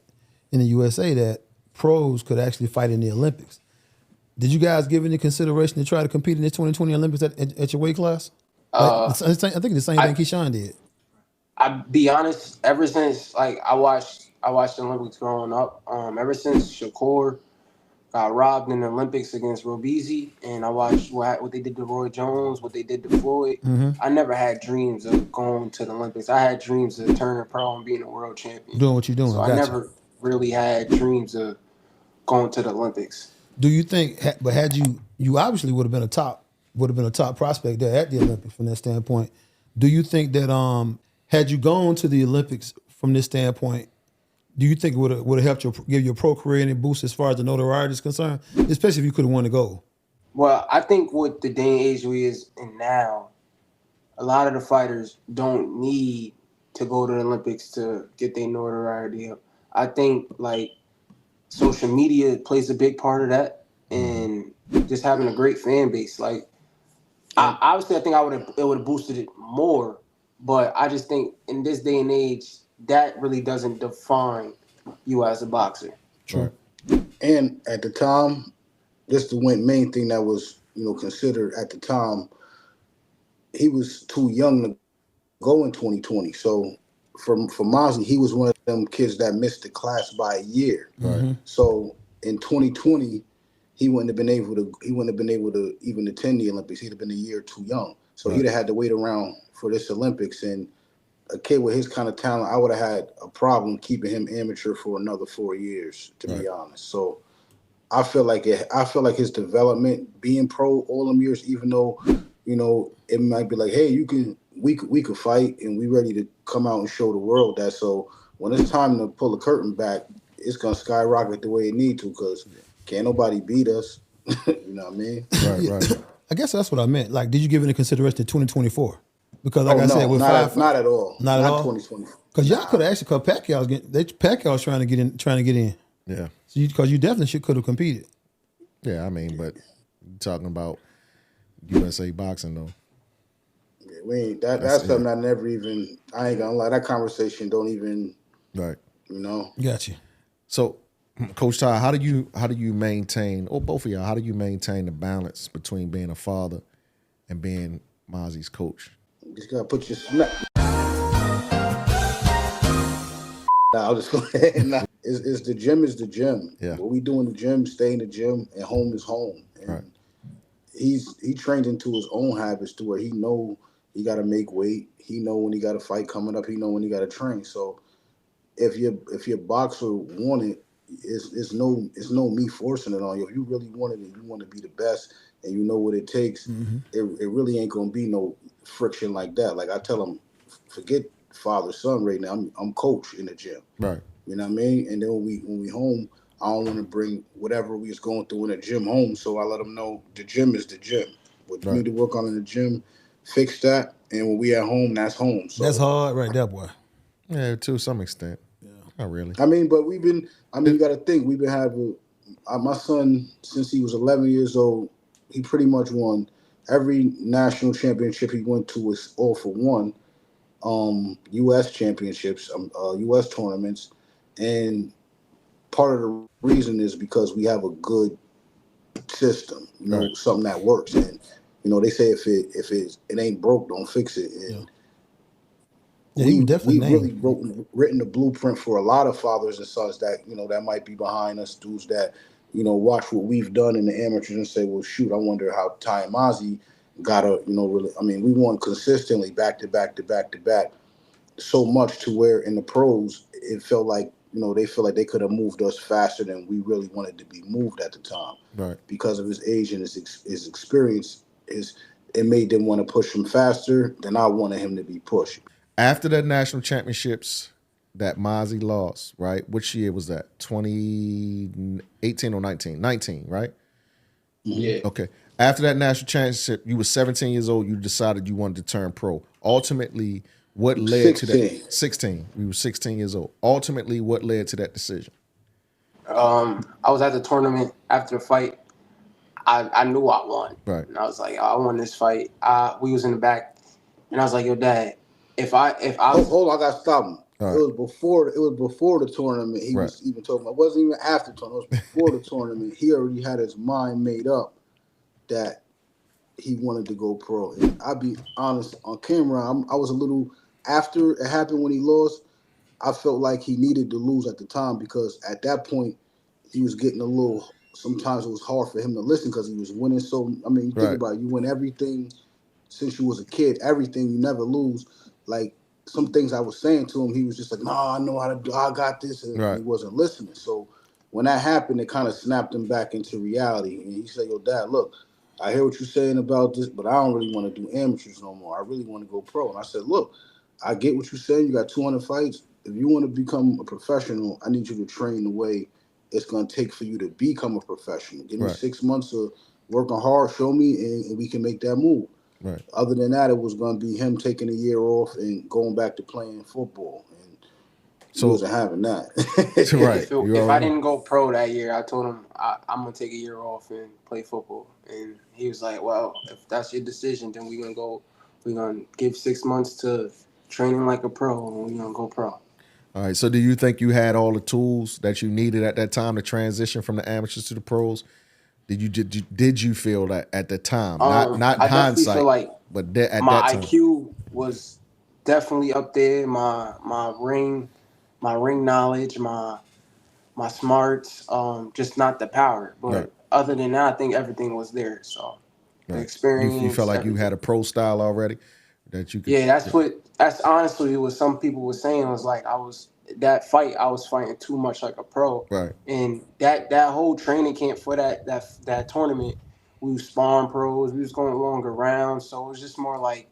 in the USA that pros could actually fight in the Olympics. Did you guys give any consideration to try to compete in the 2020 Olympics at your weight class? I think the same thing Keyshawn did. I'll be honest, ever since I watched the Olympics growing up, ever since Shakur got robbed in the Olympics against Robezy, and I watched what they did to Roy Jones, what they did to Floyd. I never had dreams of going to the Olympics. I had dreams of turning pro and being a world champion. Doing what you're doing. So I never really had dreams of going to the Olympics. Do you think? But had you obviously would have been a top prospect there at the Olympics from that standpoint. Do you think that had you gone to the Olympics from this standpoint, do you think it would have helped give your pro career any boost as far as the notoriety is concerned, especially if you could have won the gold? Well, I think with the day and age we is in now, a lot of the fighters don't need to go to the Olympics to get their notoriety up. I think social media plays a big part of that, and just having a great fan base. Like, obviously, I think it would have boosted it more, but I just think in this day and age, that really doesn't define you as a boxer. True. And at the time, this the main thing that was considered at the time. He was too young to go in 2020. So for Mazy, he was one of them kids that missed the class by a year. Right. So in 2020, he wouldn't have been able to even attend the Olympics. He'd have been a year too young. So he'd have had to wait around for this Olympics. And a kid with his kind of talent, I would have had a problem keeping him amateur for another 4 years, to be honest. So I feel like his development being pro all them years, even though, it might be like, hey, we could fight and we ready to come out and show the world that. So when it's time to pull the curtain back, it's gonna skyrocket the way it need to, because can't nobody beat us. You know what I mean? Right. I guess that's what I meant. Like, did you give any consideration to 2024? Because like I said, with not at all. Not at all. 2024. Because y'all could have actually, because Pacquiao's trying to get in. Yeah. So because you definitely could have competed. Yeah, I mean, but you're talking about USA boxing though. Yeah, we ain't that's something I never even. I ain't gonna lie. That conversation don't even. Right. Gotcha. So, Coach Ty, how do you maintain, or both of y'all, how do you maintain the balance between being a father and being Mazy's coach? You just gotta put your snap. I'll just go ahead. Nah. It's the gym is the gym. Yeah. What we do in the gym, stay in the gym, and home is home. And he trained into his own habits to where he know he got to make weight. He know when he got a fight coming up. He know when he got to train. So if your boxer want it, it's no me forcing it on you. If you really want it and you want to be the best and you know what it takes, it really ain't gonna be no friction like that. Like I tell him, forget father son right now. I'm coach in the gym. Right. You know what I mean? And then when we home, I don't want to bring whatever we was going through in the gym home. So I let them know the gym is the gym. What you need to work on in the gym, fix that. And when we at home, that's home. So that's hard right there, boy. Yeah, to some extent. Yeah. Not really. I mean, but you got to think, we've been having, my son, since he was 11 years old, he pretty much won every national championship he went to was all for one. U.S. championships, U.S. tournaments. And part of the reason is because we have a good system, something that works. And, they say if it ain't broke, don't fix it. And we really written the blueprint for a lot of fathers and sons that, that might be behind us, dudes that, watch what we've done in the amateurs and say, well, shoot, I wonder how Ty and Mazy got to, really, I mean, we won consistently back to back to back to back so much to where in the pros, it felt like, they feel like they could have moved us faster than we really wanted to be moved at the time. Right. Because of his age and his experience, it made them want to push him faster than I wanted him to be pushed. After the national championships that Mazy lost, right? Which year was that? 2018 or 19? 19, right? Yeah. Okay. After that national championship, you were 17 years old. You decided you wanted to turn pro. Ultimately, what led to that? 16. We were 16 years old. Ultimately, what led to that decision? I was at the tournament after the fight. I knew I won. Right. And I was like, I won this fight. We was in the back, and I was like, yo, Dad, if I hold on, I got to stop him. Right. It was before the tournament. He was even talking about. It wasn't even after the tournament. It was before the tournament. He already had his mind made up that he wanted to go pro. And I'll be honest, on camera, I was a little, after it happened when he lost, I felt like he needed to lose at the time, because at that point, he was getting a little, sometimes it was hard for him to listen because he was winning. So, I mean, you think about it, you win everything since you was a kid, everything, you never lose. Like, some things I was saying to him, he was just like, no, I know how to do, I got this. And he wasn't listening. So when that happened, it kind of snapped him back into reality. And he said, yo, Dad, look, I hear what you're saying about this, but I don't really want to do amateurs no more. I really want to go pro. And I said, look, I get what you're saying. You got 200 fights. If you want to become a professional, I need you to train the way it's going to take for you to become a professional. Give me 6 months of working hard, show me, and we can make that move. Right. Other than that, it was going to be him taking a year off and going back to playing football. And So he wasn't having that. Right. If I didn't go pro that year, I told him I'm gonna take a year off and play football. And he was like, "Well, if that's your decision, then we're gonna give 6 months to training like a pro, and we're gonna go pro." All right. So do you think you had all the tools that you needed at that time to transition from the amateurs to the pros? Did you feel that at the time? Not I hindsight, feel like but at that my time. IQ was definitely up there. My ring knowledge, my smarts, just not the power. But Right. other than that, I think everything was there. So the Right. experience. You felt like everything. you had a pro style already that you could. Yeah, that's honestly what some people were saying was like I was fighting too much like a pro. Right. And that whole training camp for that tournament, we was sparring pros, we was going longer rounds, so it was just more like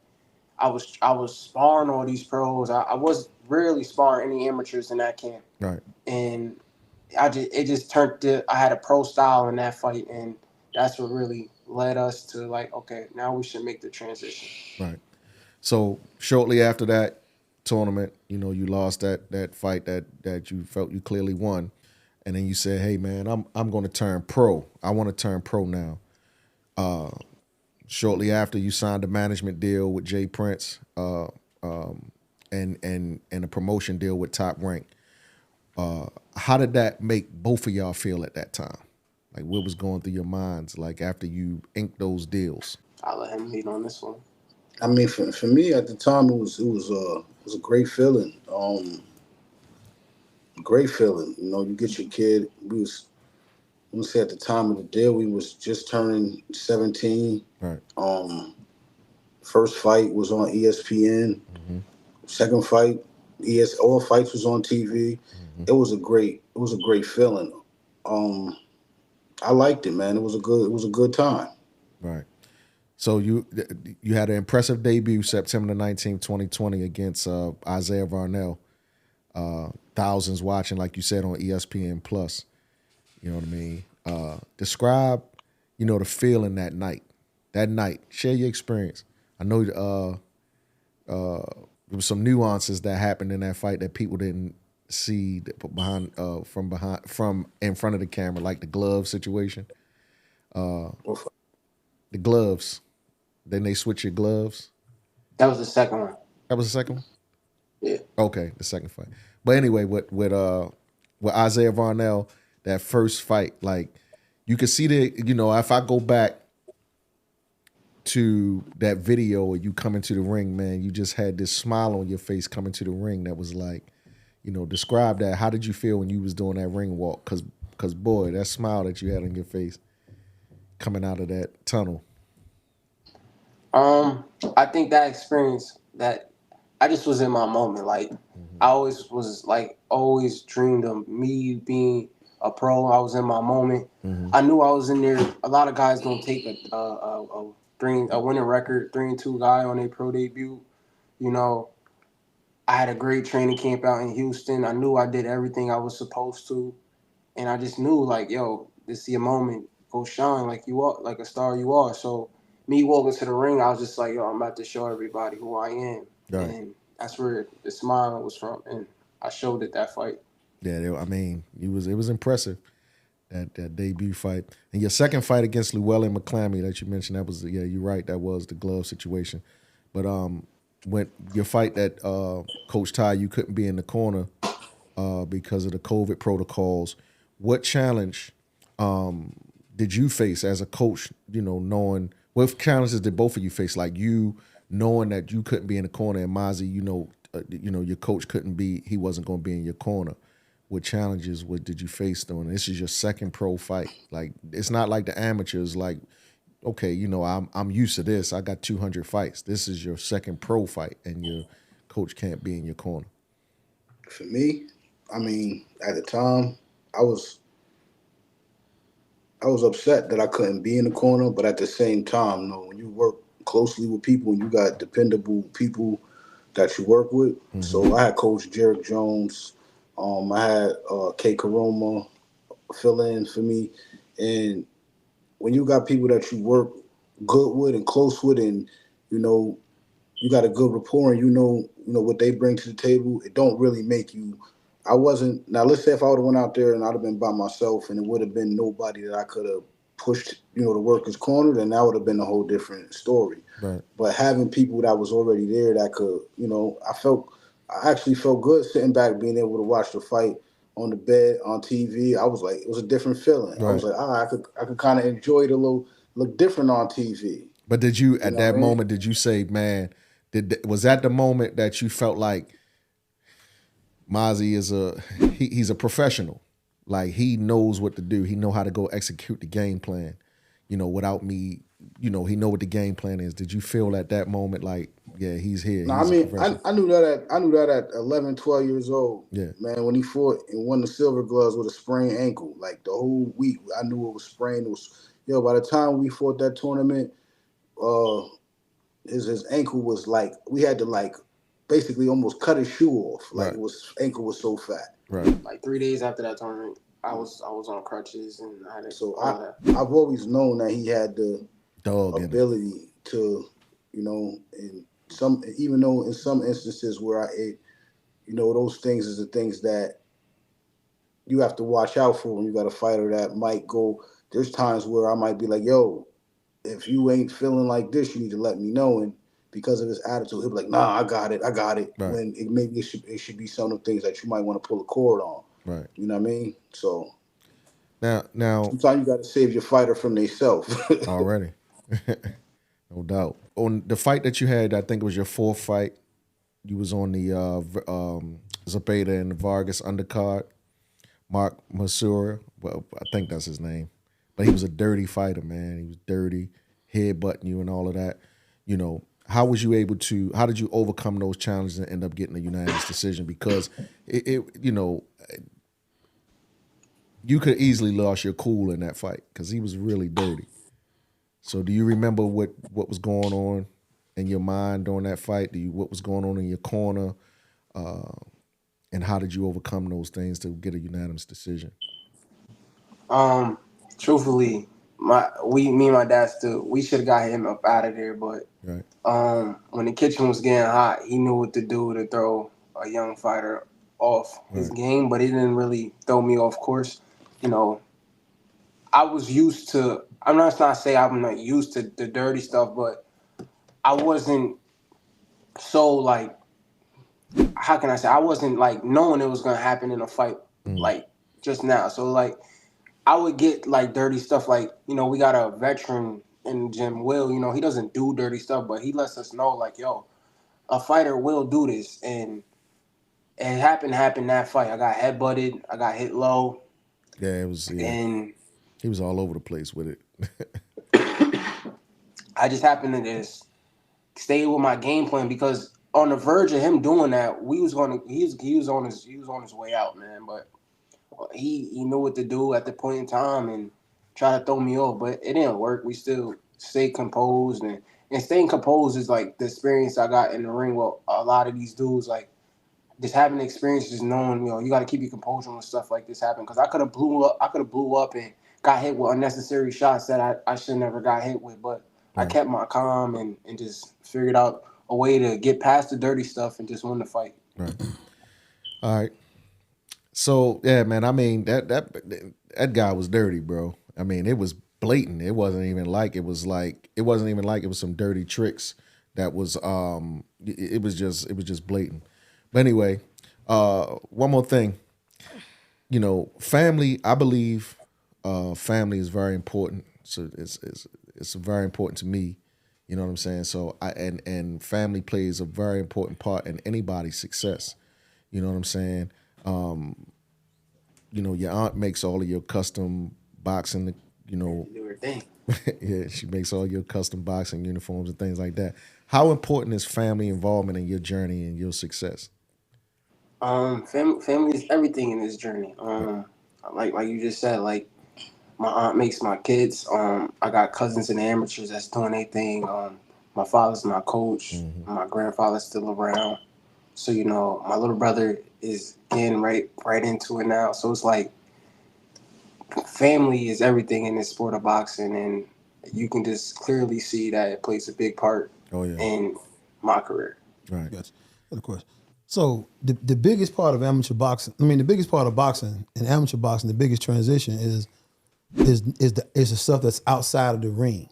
I was sparring all these pros. I was rarely sparring any amateurs in that camp. Right. And it just turned to I had a pro style in that fight, and that's what really led us to like, okay, now we should make the transition. Right. So shortly after that tournament, you lost that fight that you felt you clearly won, and then you said, "Hey man, I'm going to turn pro. I want to turn pro now." Shortly after, you signed a management deal with Jay Prince, and a promotion deal with Top Rank. How did that make both of y'all feel at that time? Like, what was going through your minds like after you inked those deals? I'll let him lead on this one. I mean, for me at the time, it was a great feeling. Great feeling. You get your kid. I'm gonna say at the time of the deal, we was just turning 17. Right. First fight was on ESPN. Mm-hmm. Second fight, all fights was on TV. Mm-hmm. It was a great feeling. I liked it, man. It was a good time. Right. So you had an impressive debut September 19, 2020 against Latyia Brown-EL. Thousands watching, like you said, on ESPN Plus. You know what I mean? Describe, the feeling that night. That night. Share your experience. I know there was some nuances that happened in that fight that people didn't see from in front of the camera, like the glove situation. The gloves. Then they switch your gloves. That was the second one. That was the second one? Yeah. Okay, the second fight. But anyway, with Latyia Brown-EL, that first fight, like you could see if I go back to that video of you coming to the ring, man, you just had this smile on your face coming to the ring that was like, describe that. How did you feel when you was doing that ring walk? Cause boy, that smile that you had on your face coming out of that tunnel. I think that experience that I just was in my moment. Like I always dreamed of me being a pro. I was in my moment. Mm-hmm. I knew I was in there. A lot of guys don't take a winning record, 3-2 guy on their pro debut. I had a great training camp out in Houston. I knew I did everything I was supposed to, and I just knew like, yo, this is your moment. Go shine like you are, like a star you are. So me walking to the ring, I was just like, yo, I'm about to show everybody who I am. Right. And that's where the smile was from, and I showed it that fight. Yeah, I mean, it was impressive, that debut fight. And your second fight against Llewellyn McClammy that you mentioned, that was, yeah, you're right, that was the glove situation. But when your fight that Coach Ty, you couldn't be in the corner because of the COVID protocols, what challenge did you face as a coach, knowing, what challenges did both of you face? Like you knowing that you couldn't be in the corner, and Mazy, your coach he wasn't going to be in your corner. What challenges did you face doing? This is your second pro fight. Like, it's not like the amateurs, like, okay, I'm used to this. I got 200 fights. This is your second pro fight, and your coach can't be in your corner. For me, I mean, at the time, I was upset that I couldn't be in the corner, but at the same time, when you work closely with people and you got dependable people that you work with. Mm-hmm. So I had Coach Jarek Jones. I had K. Karoma fill in for me. And when you got people that you work good with and close with, and, you got a good rapport, and you know what they bring to the table, it don't really make you I wasn't. Now let's say if I would have went out there and I'd have been by myself, and it would have been nobody that I could have pushed, to work his corner, then that would have been a whole different story. Right. But having people that was already there that could, I actually felt good sitting back, being able to watch the fight on the bed on TV. I was like, it was a different feeling. Right. I was like, I could kind of enjoy it a little, look different on TV. But did you at that moment? Did you say, man? Was that the moment that you felt like Mazy is he's a professional? Like, he knows what to do. He know how to go execute the game plan. Without me, he know what the game plan is. Did you feel at that moment like, yeah, he's here? No, I knew that at 11, 12 years old. Yeah, man, when he fought and won the silver gloves with a sprained ankle, like the whole week, I knew it was sprained. By the time we fought that tournament, his ankle was like, we had to like basically almost cut his shoe off. Like, ankle was so fat. Right. Like 3 days after that tournament, I was on crutches and I had to. So I've always known that he had the ability to, in some instances where those things is the things that you have to watch out for when you got a fighter that might go. There's times where I might be like, yo, if you ain't feeling like this, you need to let me know. And because of his attitude, he'll be like, nah, I got it. Right. When maybe it should be some of the things that you might want to pull a cord on. Right. You know what I mean? So now sometimes you got to save your fighter from themselves. Already. No doubt. On the fight that you had, I think it was your fourth fight. You was on the Zapata and Vargas undercard. Mark Masura, well, I think that's his name. But he was a dirty fighter, man. He was dirty, headbutting you and all of that. How did you overcome those challenges and end up getting a unanimous decision? Because you could easily lost your cool in that fight because he was really dirty. So do you remember what was going on in your mind during that fight? What was going on in your corner? And how did you overcome those things to get a unanimous decision? Truthfully, me and my dad we should have got him up out of there, but when the kitchen was getting hot, he knew what to do to throw a young fighter off his game, but he didn't really throw me off course. I was used to, I'm not saying I'm not used to the dirty stuff, but I wasn't so like, how can I say, I wasn't like knowing it was going to happen in a fight like just now. So like, I would get like dirty stuff like, we got a veteran in the gym, Will, he doesn't do dirty stuff, but he lets us know like, yo, a fighter will do this. And it happened that fight. I got headbutted. I got hit low. Yeah, it was, and he was all over the place with it. I just happened to just stay with my game plan because on the verge of him doing that, he was on his way out, man. But he knew what to do at the point in time and try to throw me off, but it didn't work. We still stayed composed, and staying composed is like the experience I got in the ring with a lot of these dudes. Like just having the experience, just knowing you got to keep your composure when stuff like this happen. Because I could have blew up and got hit with unnecessary shots that I should never got hit with, but I kept my calm and just figured out a way to get past the dirty stuff and just win the fight. Right. All right. So yeah, man. I mean that guy was dirty, bro. I mean, it was blatant. It wasn't even like it was some dirty tricks. That was it was just blatant. But anyway, one more thing. Family. I believe family is very important. So it's very important to me. You know what I'm saying? So and family plays a very important part in anybody's success. You know what I'm saying? Your aunt makes all of your custom boxing, Do her thing. Yeah, she makes all your custom boxing uniforms and things like that. How important is family involvement in your journey and your success? Family is everything in this journey. Like you just said, like my aunt makes my kids. I got cousins and amateurs that's doing their thing. My father's my coach. Mm-hmm. My grandfather's still around. So, my little brother is getting right into it now. So it's like family is everything in this sport of boxing. And you can just clearly see that it plays a big part in my career. Right. Yes. Of course. So the biggest part of amateur boxing, the biggest part of boxing and amateur boxing, the biggest transition is the stuff that's outside of the ring,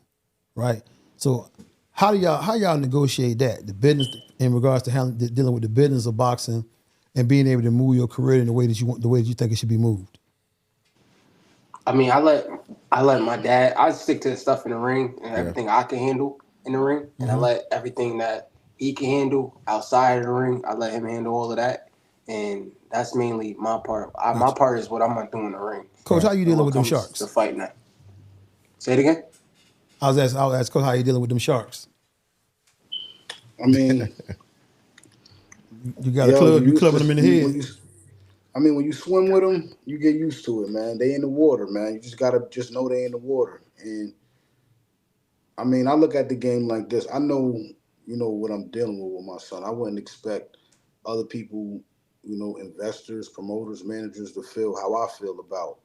right? So how y'all negotiate that? The business in regards to dealing with the business of boxing and being able to move your career in the way that you think it should be moved. I mean, I let my dad. I stick to the stuff in the ring and everything I can handle in the ring, and I let everything that he can handle outside of the ring. I let him handle all of that, and that's mainly my part. My part is what I'm gonna do in the ring. Coach, how you dealing with them sharks? The fight now. Say it again. I'll ask Coach how you dealing with them sharks. I mean, you got a club. You clubbing them in the head. When you swim with them, you get used to it, man. They in the water, man. You just gotta know they in the water. And I mean, I look at the game like this. I know, what I'm dealing with my son. I wouldn't expect other people, investors, promoters, managers to feel how I feel about,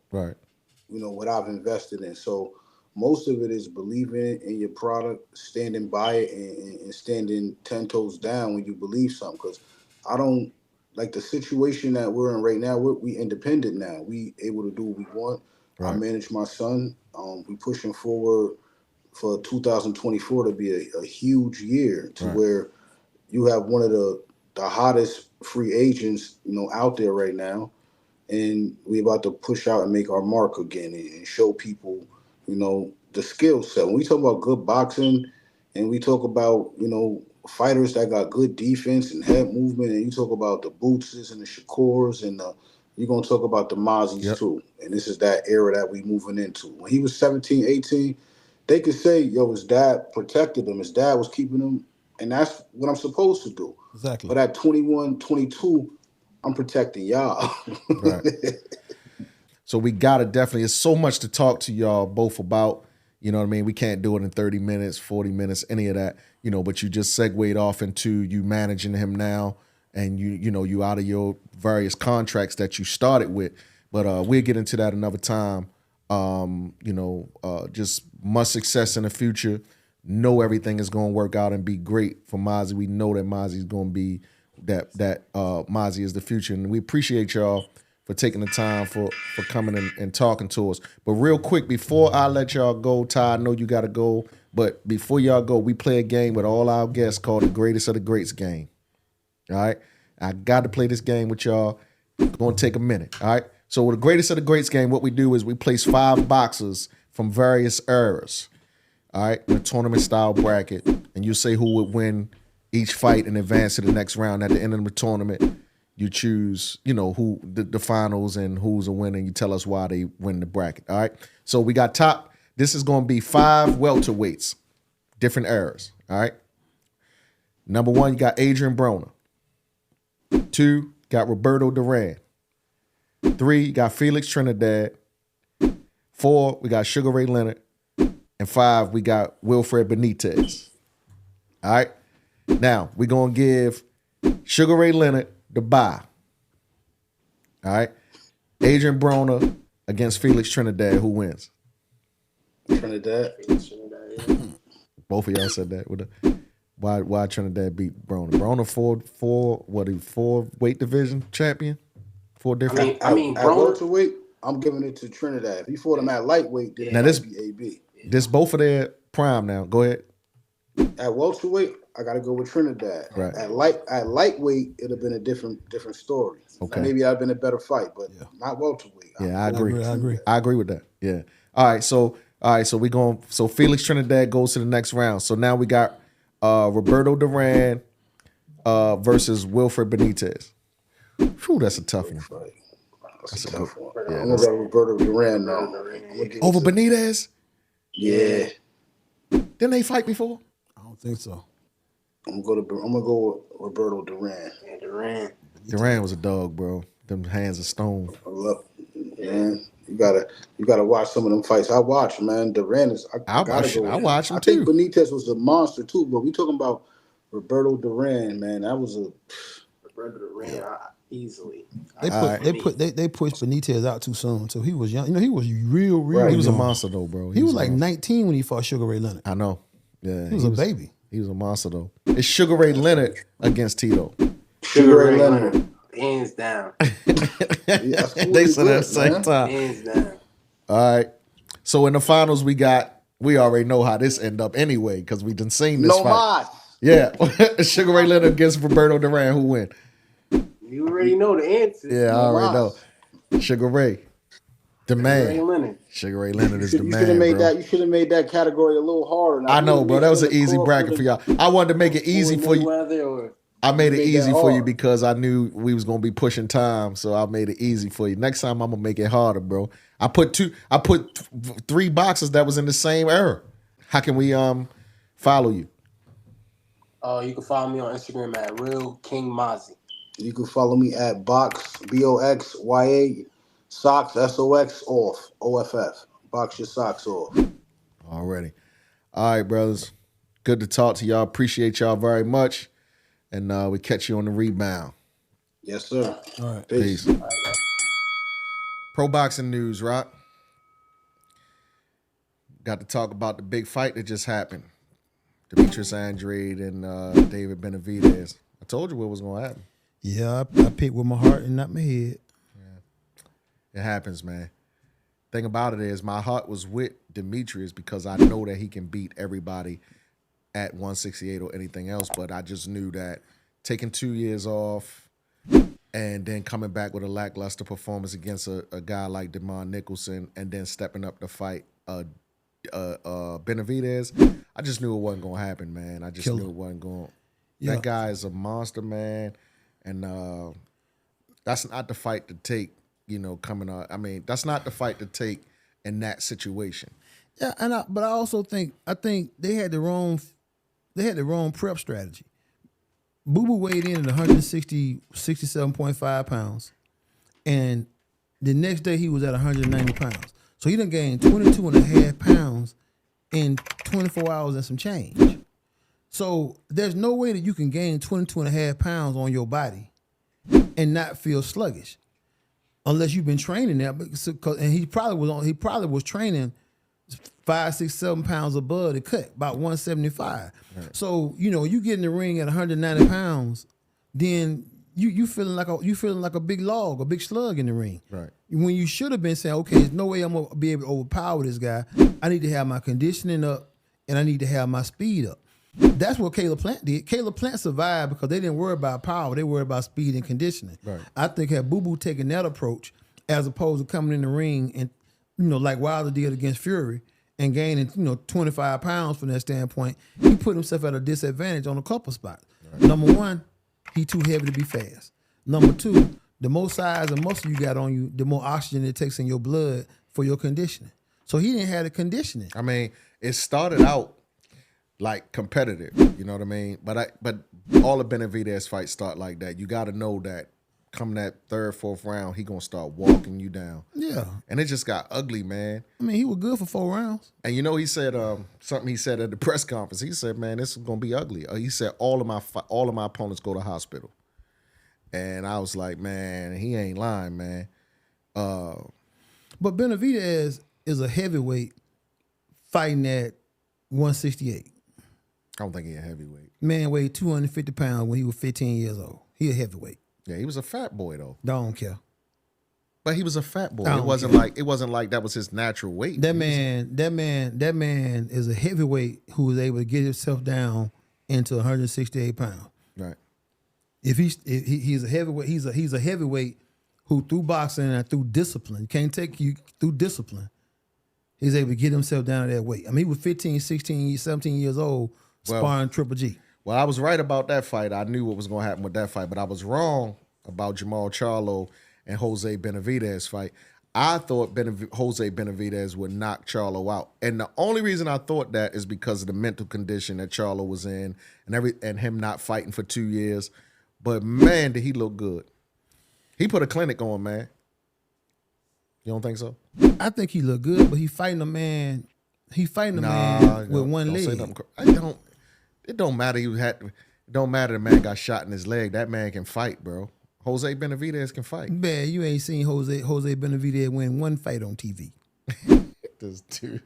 what I've invested in. So most of it is believing in your product, standing by it, and standing 10 toes down when you believe something. Because I don't. Like the situation that we're in right now, we independent now. We able to do what we want. Right. I manage my son. We pushing forward for 2024 to be a huge year to where you have one of the hottest free agents, out there right now. And we about to push out and make our mark again and show people, the skill set. When we talk about good boxing and we talk about, fighters that got good defense and head movement, and you talk about the Bootses and the Shakurs, and you're going to talk about the Mazzis too. And this is that era that we moving into. When he was 17, 18, they could say, his dad protected him. His dad was keeping him, and that's what I'm supposed to do. Exactly. But at 21, 22, I'm protecting y'all. Right. So we got to definitely, it's so much to talk to y'all both about. You know what I mean? We can't do it in 30 minutes, 40 minutes, any of that, but you just segued off into you managing him now and you out of your various contracts that you started with. But we'll get into that another time. Just much success in the future. Know everything is going to work out and be great for Mazy. We know that Mazy is going to be that Mazy is the future. And we appreciate y'all for taking the time for coming and talking to us. But real quick, before I let y'all go, Ty, I know you got to go, but before y'all go, we play a game with all our guests called the Greatest of the Greats game. All right? I got to play this game with y'all. It's going to take a minute. All right? So with the Greatest of the Greats game, what we do is we place 5 boxers from various eras, all right, in a tournament-style bracket, and you say who would win each fight and advance to the next round. At the end of the tournament, you choose, who the finals and who's a winner, and you tell us why they win the bracket, all right? So we got this is going to be 5 welterweights, different eras, all right? Number 1, you got Adrian Broner. 2, got Roberto Duran. 3, you got Felix Trinidad. 4, we got Sugar Ray Leonard. And 5, we got Wilfred Benitez. All right? Now, we're going to give Sugar Ray Leonard the bye. All right? Adrian Broner against Felix Trinidad. Who wins? Trinidad. Both of y'all said that. Why Trinidad beat Broner? Broner four weight division champion? 4 different. I mean, at welterweight, I'm giving it to Trinidad. If he fought him at lightweight, then it might be AB. This both of their prime now. Go ahead. At welterweight, I got to go with Trinidad. Right. At lightweight, it'd have been a different story. Okay. Maybe I'd been a better fight, but not welterweight. Yeah, I agree. I agree with that. Yeah. All right. So we going. So Felix Trinidad goes to the next round. So now we got Roberto Duran versus Wilfred Benitez. Whew, that's a tough one. That's a tough one. Yeah, I'm gonna go Roberto Duran now. Over Benitez? Yeah. Didn't they fight before? I don't think so. I'm gonna go with Roberto Duran. Yeah, Duran was a dog, bro. Them hands of stone. I love, man. You gotta watch some of them fights. I watch, man. Duran is. I watch him too. I think Benitez was a monster too, but we talking about Roberto Duran, man. That was a Roberto Duran easily. They pushed Benitez out too soon. So he was young. He was real. Right. He was young. a monster though, bro. He was like 19 when he fought Sugar Ray Leonard. I know. Yeah, he was a baby. He was a monster though. It's Sugar Ray Leonard against Tito. Sugar Ray Leonard. Leonard. Hands down. Yeah, They said at the same time. Hands down. All right. So in the finals, we already know how this end up anyway because we done seen this No fight. mas. Yeah, Sugar Ray Leonard against Roberto Duran. Who win? You already know the answer. Yeah, I already know. Sugar Ray, the man. Ray Leonard. Sugar Ray Leonard is the You man, should have made bro. that. You should have made that category a little harder. I know, bro. That was an easy bracket for y'all. I wanted to make it easy for you. I made it easy for you because I knew we was gonna be pushing time, so I made it easy for you. Next time I'm gonna make it harder, bro. I put 3 boxes that was in the same era. How can we follow you? You can follow me on Instagram at Real King Mazzi. You can follow me at Box BOXYA Socks SOX off OFF. Box your socks off. Already. All right, brothers. Good to talk to y'all. Appreciate y'all very much. And we catch you on the rebound. Yes, sir. All right. Peace. All right. Pro boxing news, Rock. Got to talk about the big fight that just happened. Demetrius Andrade and David Benavidez. I told you what was going to happen. Yeah, I picked with my heart and not my head. It happens, man. Thing about it is my heart was with Demetrius because I know that he can beat everybody at 168 or anything else, but I just knew that taking 2 years off and then coming back with a lackluster performance against a guy like DeMar Nicholson and then stepping up to fight Benavidez, I just knew it wasn't going to happen, man. I just knew it wasn't going to. Yeah. That guy is a monster, man, and that's not the fight to take, coming out. I mean, that's not the fight to take in that situation. Yeah, but I also think they had the wrong prep strategy. Boo Boo weighed in at 67.5 pounds, and the next day he was at 190 pounds. So he done gained 22 and a half pounds in 24 hours and some change. So there's no way that you can gain 22 and a half pounds on your body and not feel sluggish, unless you've been training that. And he probably was training 5, 6, 7 pounds above the cut, about 175. Right. So you get in the ring at 190 pounds, then you feeling like a big log, a big slug in the ring. Right. When you should have been saying, okay, there's no way I'm gonna be able to overpower this guy. I need to have my conditioning up and I need to have my speed up. That's what Caleb Plant did. Caleb Plant survived because they didn't worry about power. They worried about speed and conditioning. Right. I think had Boo Boo taken that approach as opposed to coming in the ring and, like Wilder did against Fury and gaining, 25 pounds from that standpoint, he put himself at a disadvantage on a couple spots. Right. Number one, he too heavy to be fast. Number two, the more size and muscle you got on you, the more oxygen it takes in your blood for your conditioning. So he didn't have the conditioning. I mean, it started out like competitive, you know what I mean? But all the Benavidez fights start like that. You got to know that come that third, fourth round, he gonna start walking you down. Yeah, and it just got ugly, man. I mean, he was good for 4 rounds. And he said something. He said at the press conference. He said, "Man, this is gonna be ugly." He said, "All of my opponents go to hospital." And I was like, "Man, he ain't lying, man." But Benavidez is a heavyweight fighting at 168. I don't think he a heavyweight. Man weighed 250 pounds when he was 15 years old. He a heavyweight. Yeah, he was a fat boy though. Don't care. But he was a fat boy. It wasn't like that was his natural weight. That man is a heavyweight who was able to get himself down into 168 pounds. Right. If he's a heavyweight, he's a heavyweight who through boxing and through discipline, can't take you through discipline, he's able to get himself down to that weight. I mean, he was 15, 16, 17 years old sparring Triple G. Well, I was right about that fight. I knew what was going to happen with that fight, but I was wrong about Jamal Charlo and Jose Benavidez fight. I thought Jose Benavidez would knock Charlo out. And the only reason I thought that is because of the mental condition that Charlo was in and him not fighting for 2 years. But, man, did he look good. He put a clinic on, man. You don't think so? I think he looked good, but he fighting a man with one leg. It don't matter. It don't matter. The man got shot in his leg. That man can fight, bro. Jose Benavidez can fight. Man, you ain't seen Jose Benavidez win one fight on TV. This dude.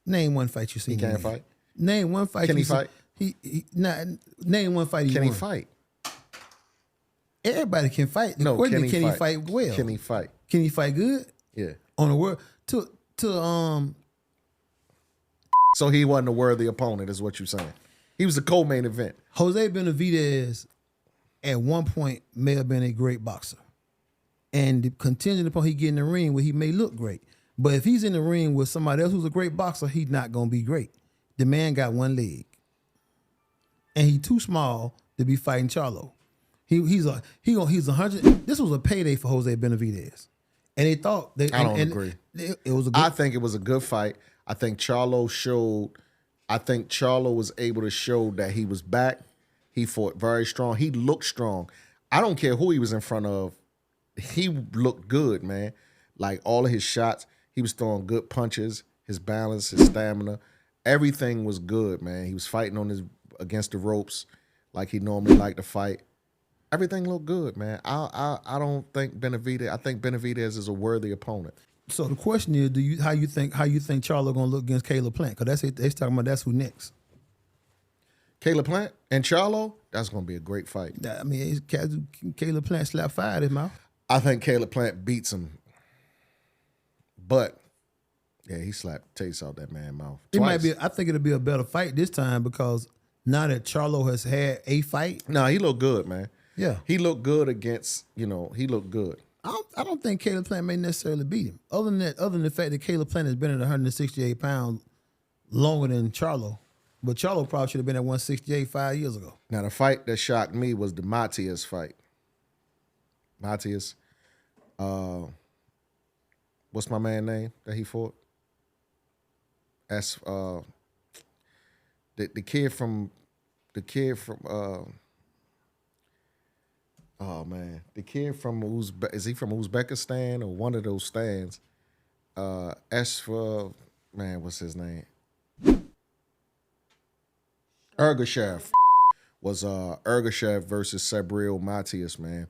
Name one fight you seen. He can't fight. Name one fight. Can he fight? Name one fight. Can he fight? Everybody can fight. The No, question is, can he fight well? Can he fight? Can he fight good? Yeah. On the world So he wasn't a worthy opponent, is what you're saying. He was the co-main event. Jose Benavidez at one point may have been a great boxer. And contingent upon he get in the ring where he may look great. But if he's in the ring with somebody else who's a great boxer, he's not gonna be great. The man got one leg. And he's too small to be fighting Charlo. He's 100. This was a payday for Jose Benavidez. And they thought I don't agree. It was a good I think it was a good fight. I think Charlo was able to show that he was back. He fought very strong. He looked strong. I don't care who he was in front of. He looked good, man. Like all of his shots, he was throwing good punches, his balance, his stamina. Everything was good, man. He was fighting against the ropes like he normally liked to fight. Everything looked good, man. I don't think Benavidez. I think Benavidez is a worthy opponent. So the question is, how you think Charlo gonna look against Caleb Plant? Because they're talking about that's who next. Caleb Plant and Charlo, that's gonna be a great fight. I mean, Caleb Plant slapped fire at his mouth. I think Caleb Plant beats him, but yeah, he slapped taste out that man's mouth. It Twice. might be. I think it'll be a better fight this time because now that Charlo has had a fight. No, he looked good, man. Yeah, he looked good against. He looked good. I don't think Caleb Plant may necessarily beat him. Other than the fact that Caleb Plant has been at 168 pounds longer than Charlo. But Charlo probably should have been at 168 5 years ago. Now, the fight that shocked me was the Matias fight. Matias. What's my man's name that he fought? That's the kid from oh man, the kid from is he from Uzbekistan or one of those stands? For man, what's his name? Ergashev was Ergashev versus Sabril Matias, man.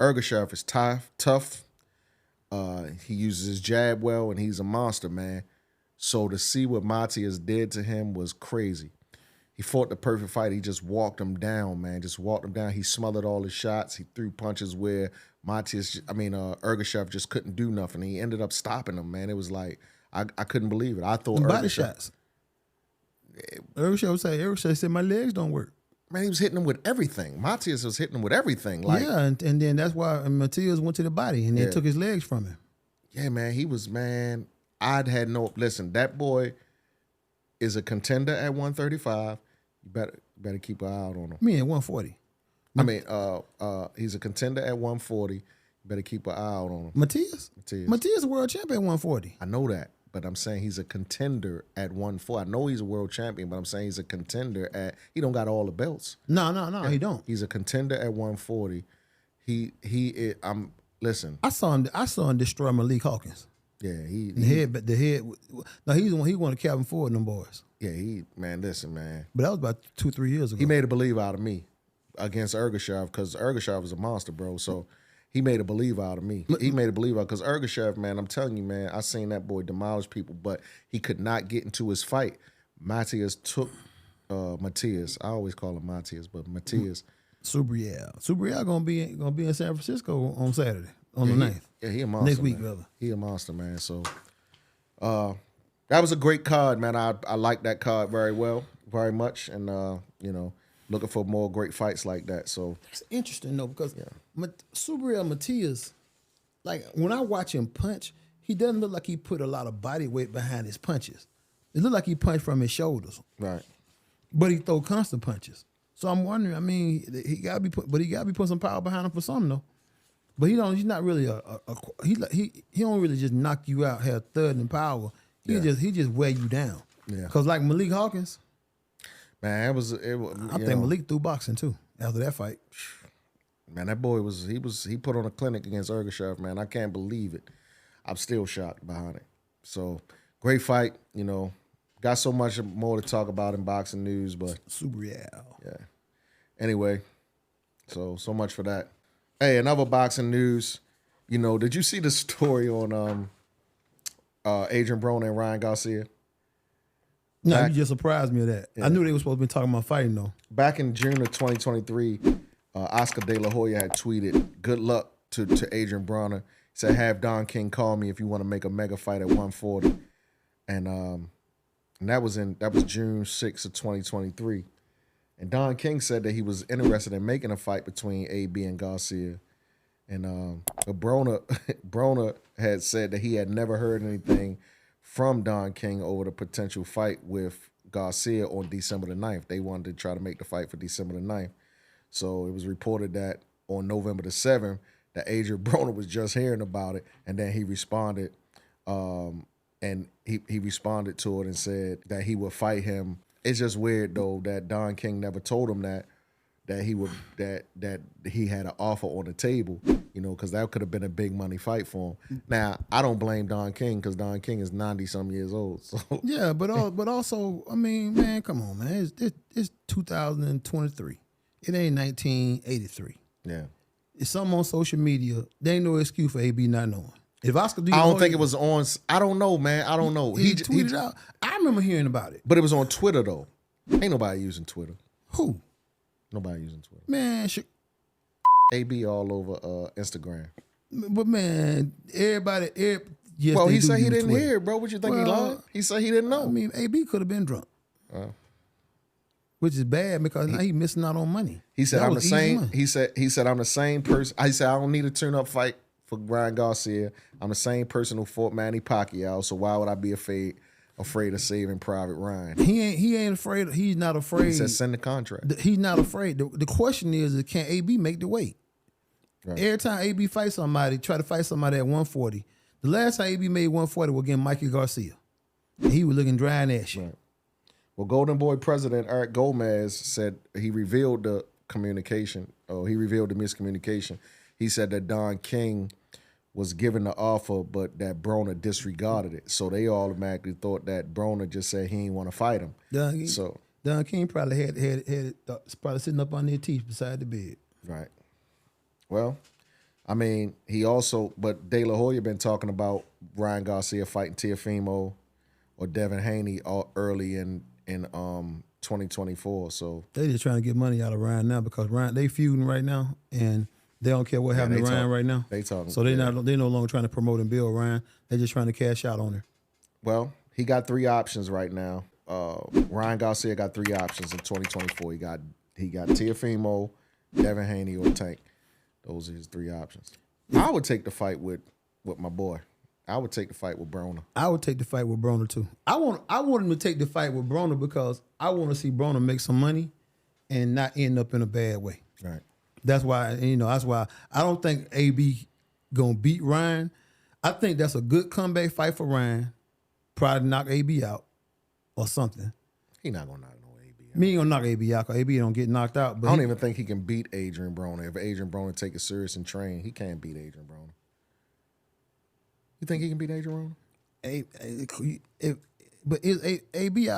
Ergashev is tough. He uses his jab well, and he's a monster, man. So to see what Matias did to him was crazy. He fought the perfect fight. He just walked him down, man. Just walked him down. He smothered all his shots. He threw punches where Ergashev just couldn't do nothing. He ended up stopping him, man. It was like I couldn't believe it. I thought body shots. Ergashev said my legs don't work. Man, he was hitting him with everything. Matias was hitting him with everything. Like, yeah, and then that's why Matias went to the body and they took his legs from him. Yeah, man, he was, man, listen, that boy is a contender at 135. You better keep an eye out on him. Me at 140. He's a contender at 140. You better keep an eye out on him. Matias is a world champion at 140. I know that. But I'm saying he's a contender at 140. I know he's a world champion, but I'm saying he's a contender he don't got all the belts. No, he don't. He's a contender at 140. Listen. I saw him destroy Malik Hawkins. Yeah, the head. No, he's the one. He won a Calvin Ford them boys. Yeah, listen, man. But that was about 2-3 years ago. He made a believer out of me against Ergashev because Ergashev is a monster, bro. So he made a believer out of me. He made a believer because Ergashev, man, I'm telling you, man, I seen that boy demolish people, but he could not get into his fight. Matias took Matias. I always call him Matias, but Matias. Subriel gonna be in San Francisco on Saturday, on the 9th. Yeah, he a monster. Next week, man. brother. He a monster, man. So that was a great card, man. I like that card very much, and looking for more great fights like that. So it's interesting though because Subriel Matias, like when I watch him punch, he doesn't look like he put a lot of body weight behind his punches. It looked like he punched from his shoulders, right? But he throw constant punches. So I'm wondering. I mean, he got to be putting some power behind him for something though. But he's not really he don't really just knock you out, have thud and power. He just wear you down. Yeah. Cause like Malik Hawkins, man, I think Malik threw boxing too after that fight. Man, that boy he put on a clinic against Ergashev, man. I can't believe it. I'm still shocked behind it. So great fight, Got so much more to talk about in boxing news, but Subriel. Yeah. Anyway, so much for that. Hey, another boxing news. Did you see the story on Adrian Broner and Ryan Garcia? No, you just surprised me with that. Yeah. I knew they were supposed to be talking about fighting though. Back in June of 2023, Oscar De La Hoya had tweeted, "Good luck to Adrian Broner." He said, "Have Don King call me if you want to make a mega fight at 140." And that was June 6th of 2023. And Don King said that he was interested in making a fight between AB and Garcia. And but Broner had said that he had never heard anything from Don King over the potential fight with Garcia on December the 9th. They wanted to try to make the fight for December the 9th. So it was reported that on November the 7th, that Adrian Broner was just hearing about it, and then he responded, and he responded to it and said that he would fight him. It's just weird though that Don King never told him that he had an offer on the table, you know, because that could have been a big money fight for him. Now I don't blame Don King because Don King is 90-some years old. So yeah, but also, I mean, man, come on, man, it's 2023. It ain't 1983. Yeah, it's something on social media. There ain't no excuse for AB not knowing. If Oscar, I don't think it was on. I don't know, man. I don't know. He tweeted out. I remember hearing about it, but it was on Twitter though. Ain't nobody using Twitter. Who? Nobody using Twitter. Man, AB all over Instagram. But man, everybody. Yes, well, he do said he use didn't Twitter. hear, bro. What you think he lied? He said he didn't know. I mean, AB could have been drunk. Which is bad because now he's missing out on money. He said, That "I'm the was easy same." money. He said, "I'm the same person." I said, "I don't need a tune-up fight for Ryan Garcia. I'm the same person who fought Manny Pacquiao. So why would I be afraid of saving Private Ryan?" He ain't afraid. He's not afraid. He said, "Send the contract." He's not afraid. The question is, can AB make the weight? Right. Every time AB fights somebody, try to fight somebody at 140. The last time AB made 140 was against Micah Garcia. And he was looking dry and ashy. Right. Well, Golden Boy president Eric Gomez said he revealed the communication. He revealed the miscommunication. He said that Don King was given the offer, but that Broner disregarded it. So they automatically thought that Broner just said he didn't want to fight him. Don King probably had it probably sitting up on their teeth beside the bed. Right. Well, I mean, but De La Hoya been talking about Ryan Garcia fighting Teofimo or Devin Haney early in 2024. So they just trying to get money out of Ryan now because they feuding right now and they don't care what happened to Ryan right now. They talking. So they no longer trying to promote and build Ryan. They're just trying to cash out on her. Well, he got 3 options right now. Ryan Garcia got 3 options in 2024. He got Teofimo, Devin Haney, or Tank. Those are his 3 options. I would take the fight with my boy. I would take the fight with Broner. I would take the fight with Broner too. I want him to take the fight with Broner because I want to see Broner make some money and not end up in a bad way. Right. That's why I don't think AB gonna beat Ryan. I think that's a good comeback fight for Ryan. Probably knock AB out or something. He not gonna knock no AB out. Me ain't gonna knock AB out because AB don't get knocked out. But I don't even think he can beat Adrian Broner. If Adrian Broner take it serious and train, he can't beat Adrian Broner. You think he can beat Adrian Broner? But is AB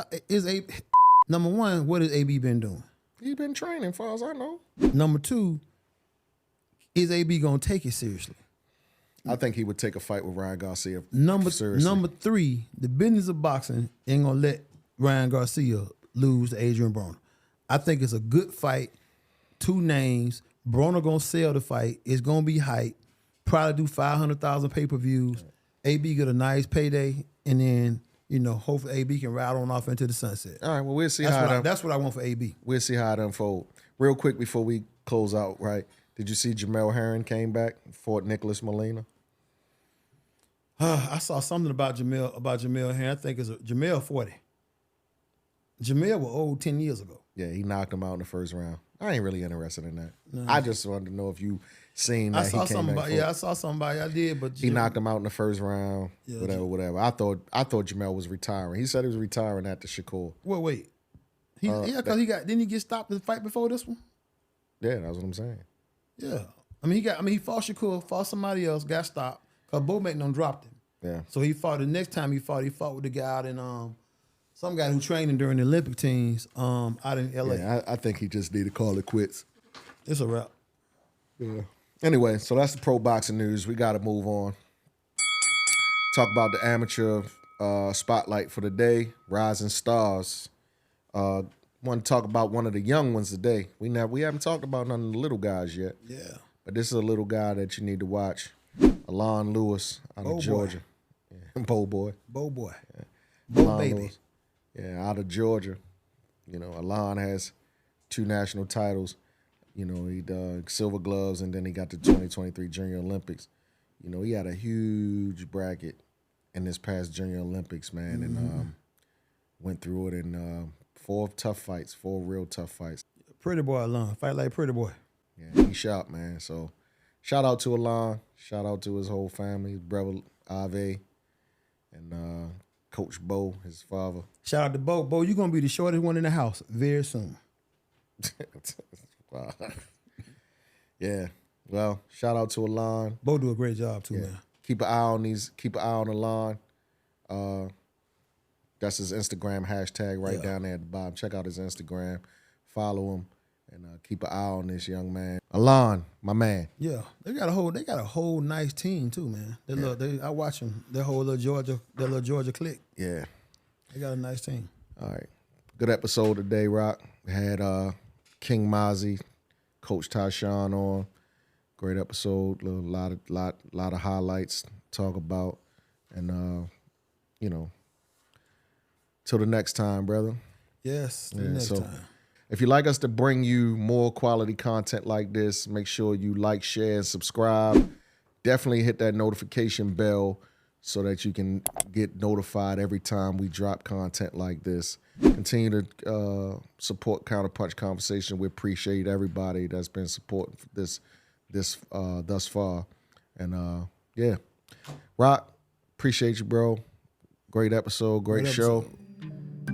number one? What has AB been doing? He been training, far as I know. Number 2, is AB gonna take it seriously? I think he would take a fight with Ryan Garcia. Number seriously. 3, the business of boxing ain't gonna let Ryan Garcia lose to Adrian Broner. I think it's a good fight. 2 names. Broner gonna sell the fight. It's gonna be hype. Probably do 500,000 pay-per-views. AB get a nice payday, and then hopefully AB can ride on off into the sunset. All right, well, we'll see That's what I want for AB. We'll see how it unfolds. Real quick before we close out, right? Did you see Jamel Herring came back, fought Nicholas Molina? I saw something about Jamel Herring. I think it's Jamel 40. Jamel was old 10 years ago. Yeah, he knocked him out in the first round. I ain't really interested in that. No. I just wanted to know if you seen that. I saw somebody. I did, but he knocked him out in the first round. Yeah, whatever. I thought Jamel was retiring. He said he was retiring after Shakur. Well, wait. Because didn't he get stopped in the fight before this one? Yeah, that's what I'm saying. Yeah, he fought Shakur, fought somebody else, got stopped because Bowman dropped him. Yeah. So he fought the next time he fought with the guy out in some guy who trained him during the Olympic teams out in LA. Yeah, I think he just need to call it quits. It's a wrap. Yeah. Anyway, so that's the pro boxing news. We got to move on. Talk about the amateur spotlight for the day. Rising Stars. want to talk about one of the young ones today. We haven't talked about none of the little guys yet. Yeah. But this is a little guy that you need to watch. Alon Lewis out of Georgia. Yeah. Bo boy. Bo boy. Yeah. Bo Alon baby. Lewis. Yeah, out of Georgia. You know, Alon has 2 national titles. You know, he did silver gloves, and then he got the 2023 Junior Olympics. You know, he had a huge bracket in this past Junior Olympics, man, and went through it in 4 real tough fights. Pretty boy Alon. Fight like pretty boy. Yeah, he shot, man. So shout out to Alon. Shout out to his whole family, his brother Ave, and Coach Bo, his father. Shout out to Bo. Bo, you're going to be the shortest one in the house very soon. Wow. Yeah. Well, shout out to Alon. Bo do a great job too, man. Keep an eye on these. Keep an eye on Alon. That's his Instagram hashtag right down there at the bottom. Check out his Instagram. Follow him, and keep an eye on this young man. Alon, my man. Yeah, they got a whole nice team too, man. I watch them. Their little Georgia clique. Yeah. They got a nice team. All right. Good episode today, Rock. We had King Mazy, Coach Tyshawn on. Great episode. A lot of highlights to talk about. And you know, till the next time, brother. Yes, till the next time. If you'd like us to bring you more quality content like this, make sure you like, share, and subscribe. Definitely hit that notification bell so that you can get notified every time we drop content like this. Continue to support Counterpunch Conversation. We appreciate everybody that's been supporting this thus far. And yeah, Rock, appreciate you, bro. Great episode, great show.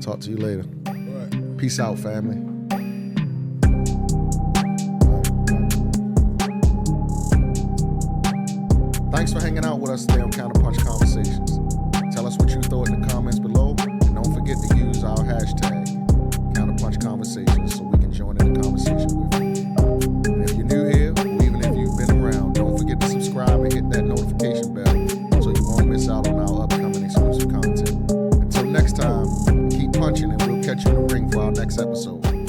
Talk to you later. All right. Peace out, family. Thanks for hanging out with us today on Counterpunch Conversations. Tell us what you thought in the comments below. And don't forget to use our hashtag, Counterpunch Conversations, so we can join in the conversation with you. And if you're new here, or even if you've been around, don't forget to subscribe and hit that notification bell so you won't miss out on our upcoming exclusive content. Until next time, keep punching and we'll catch you in the ring for our next episode.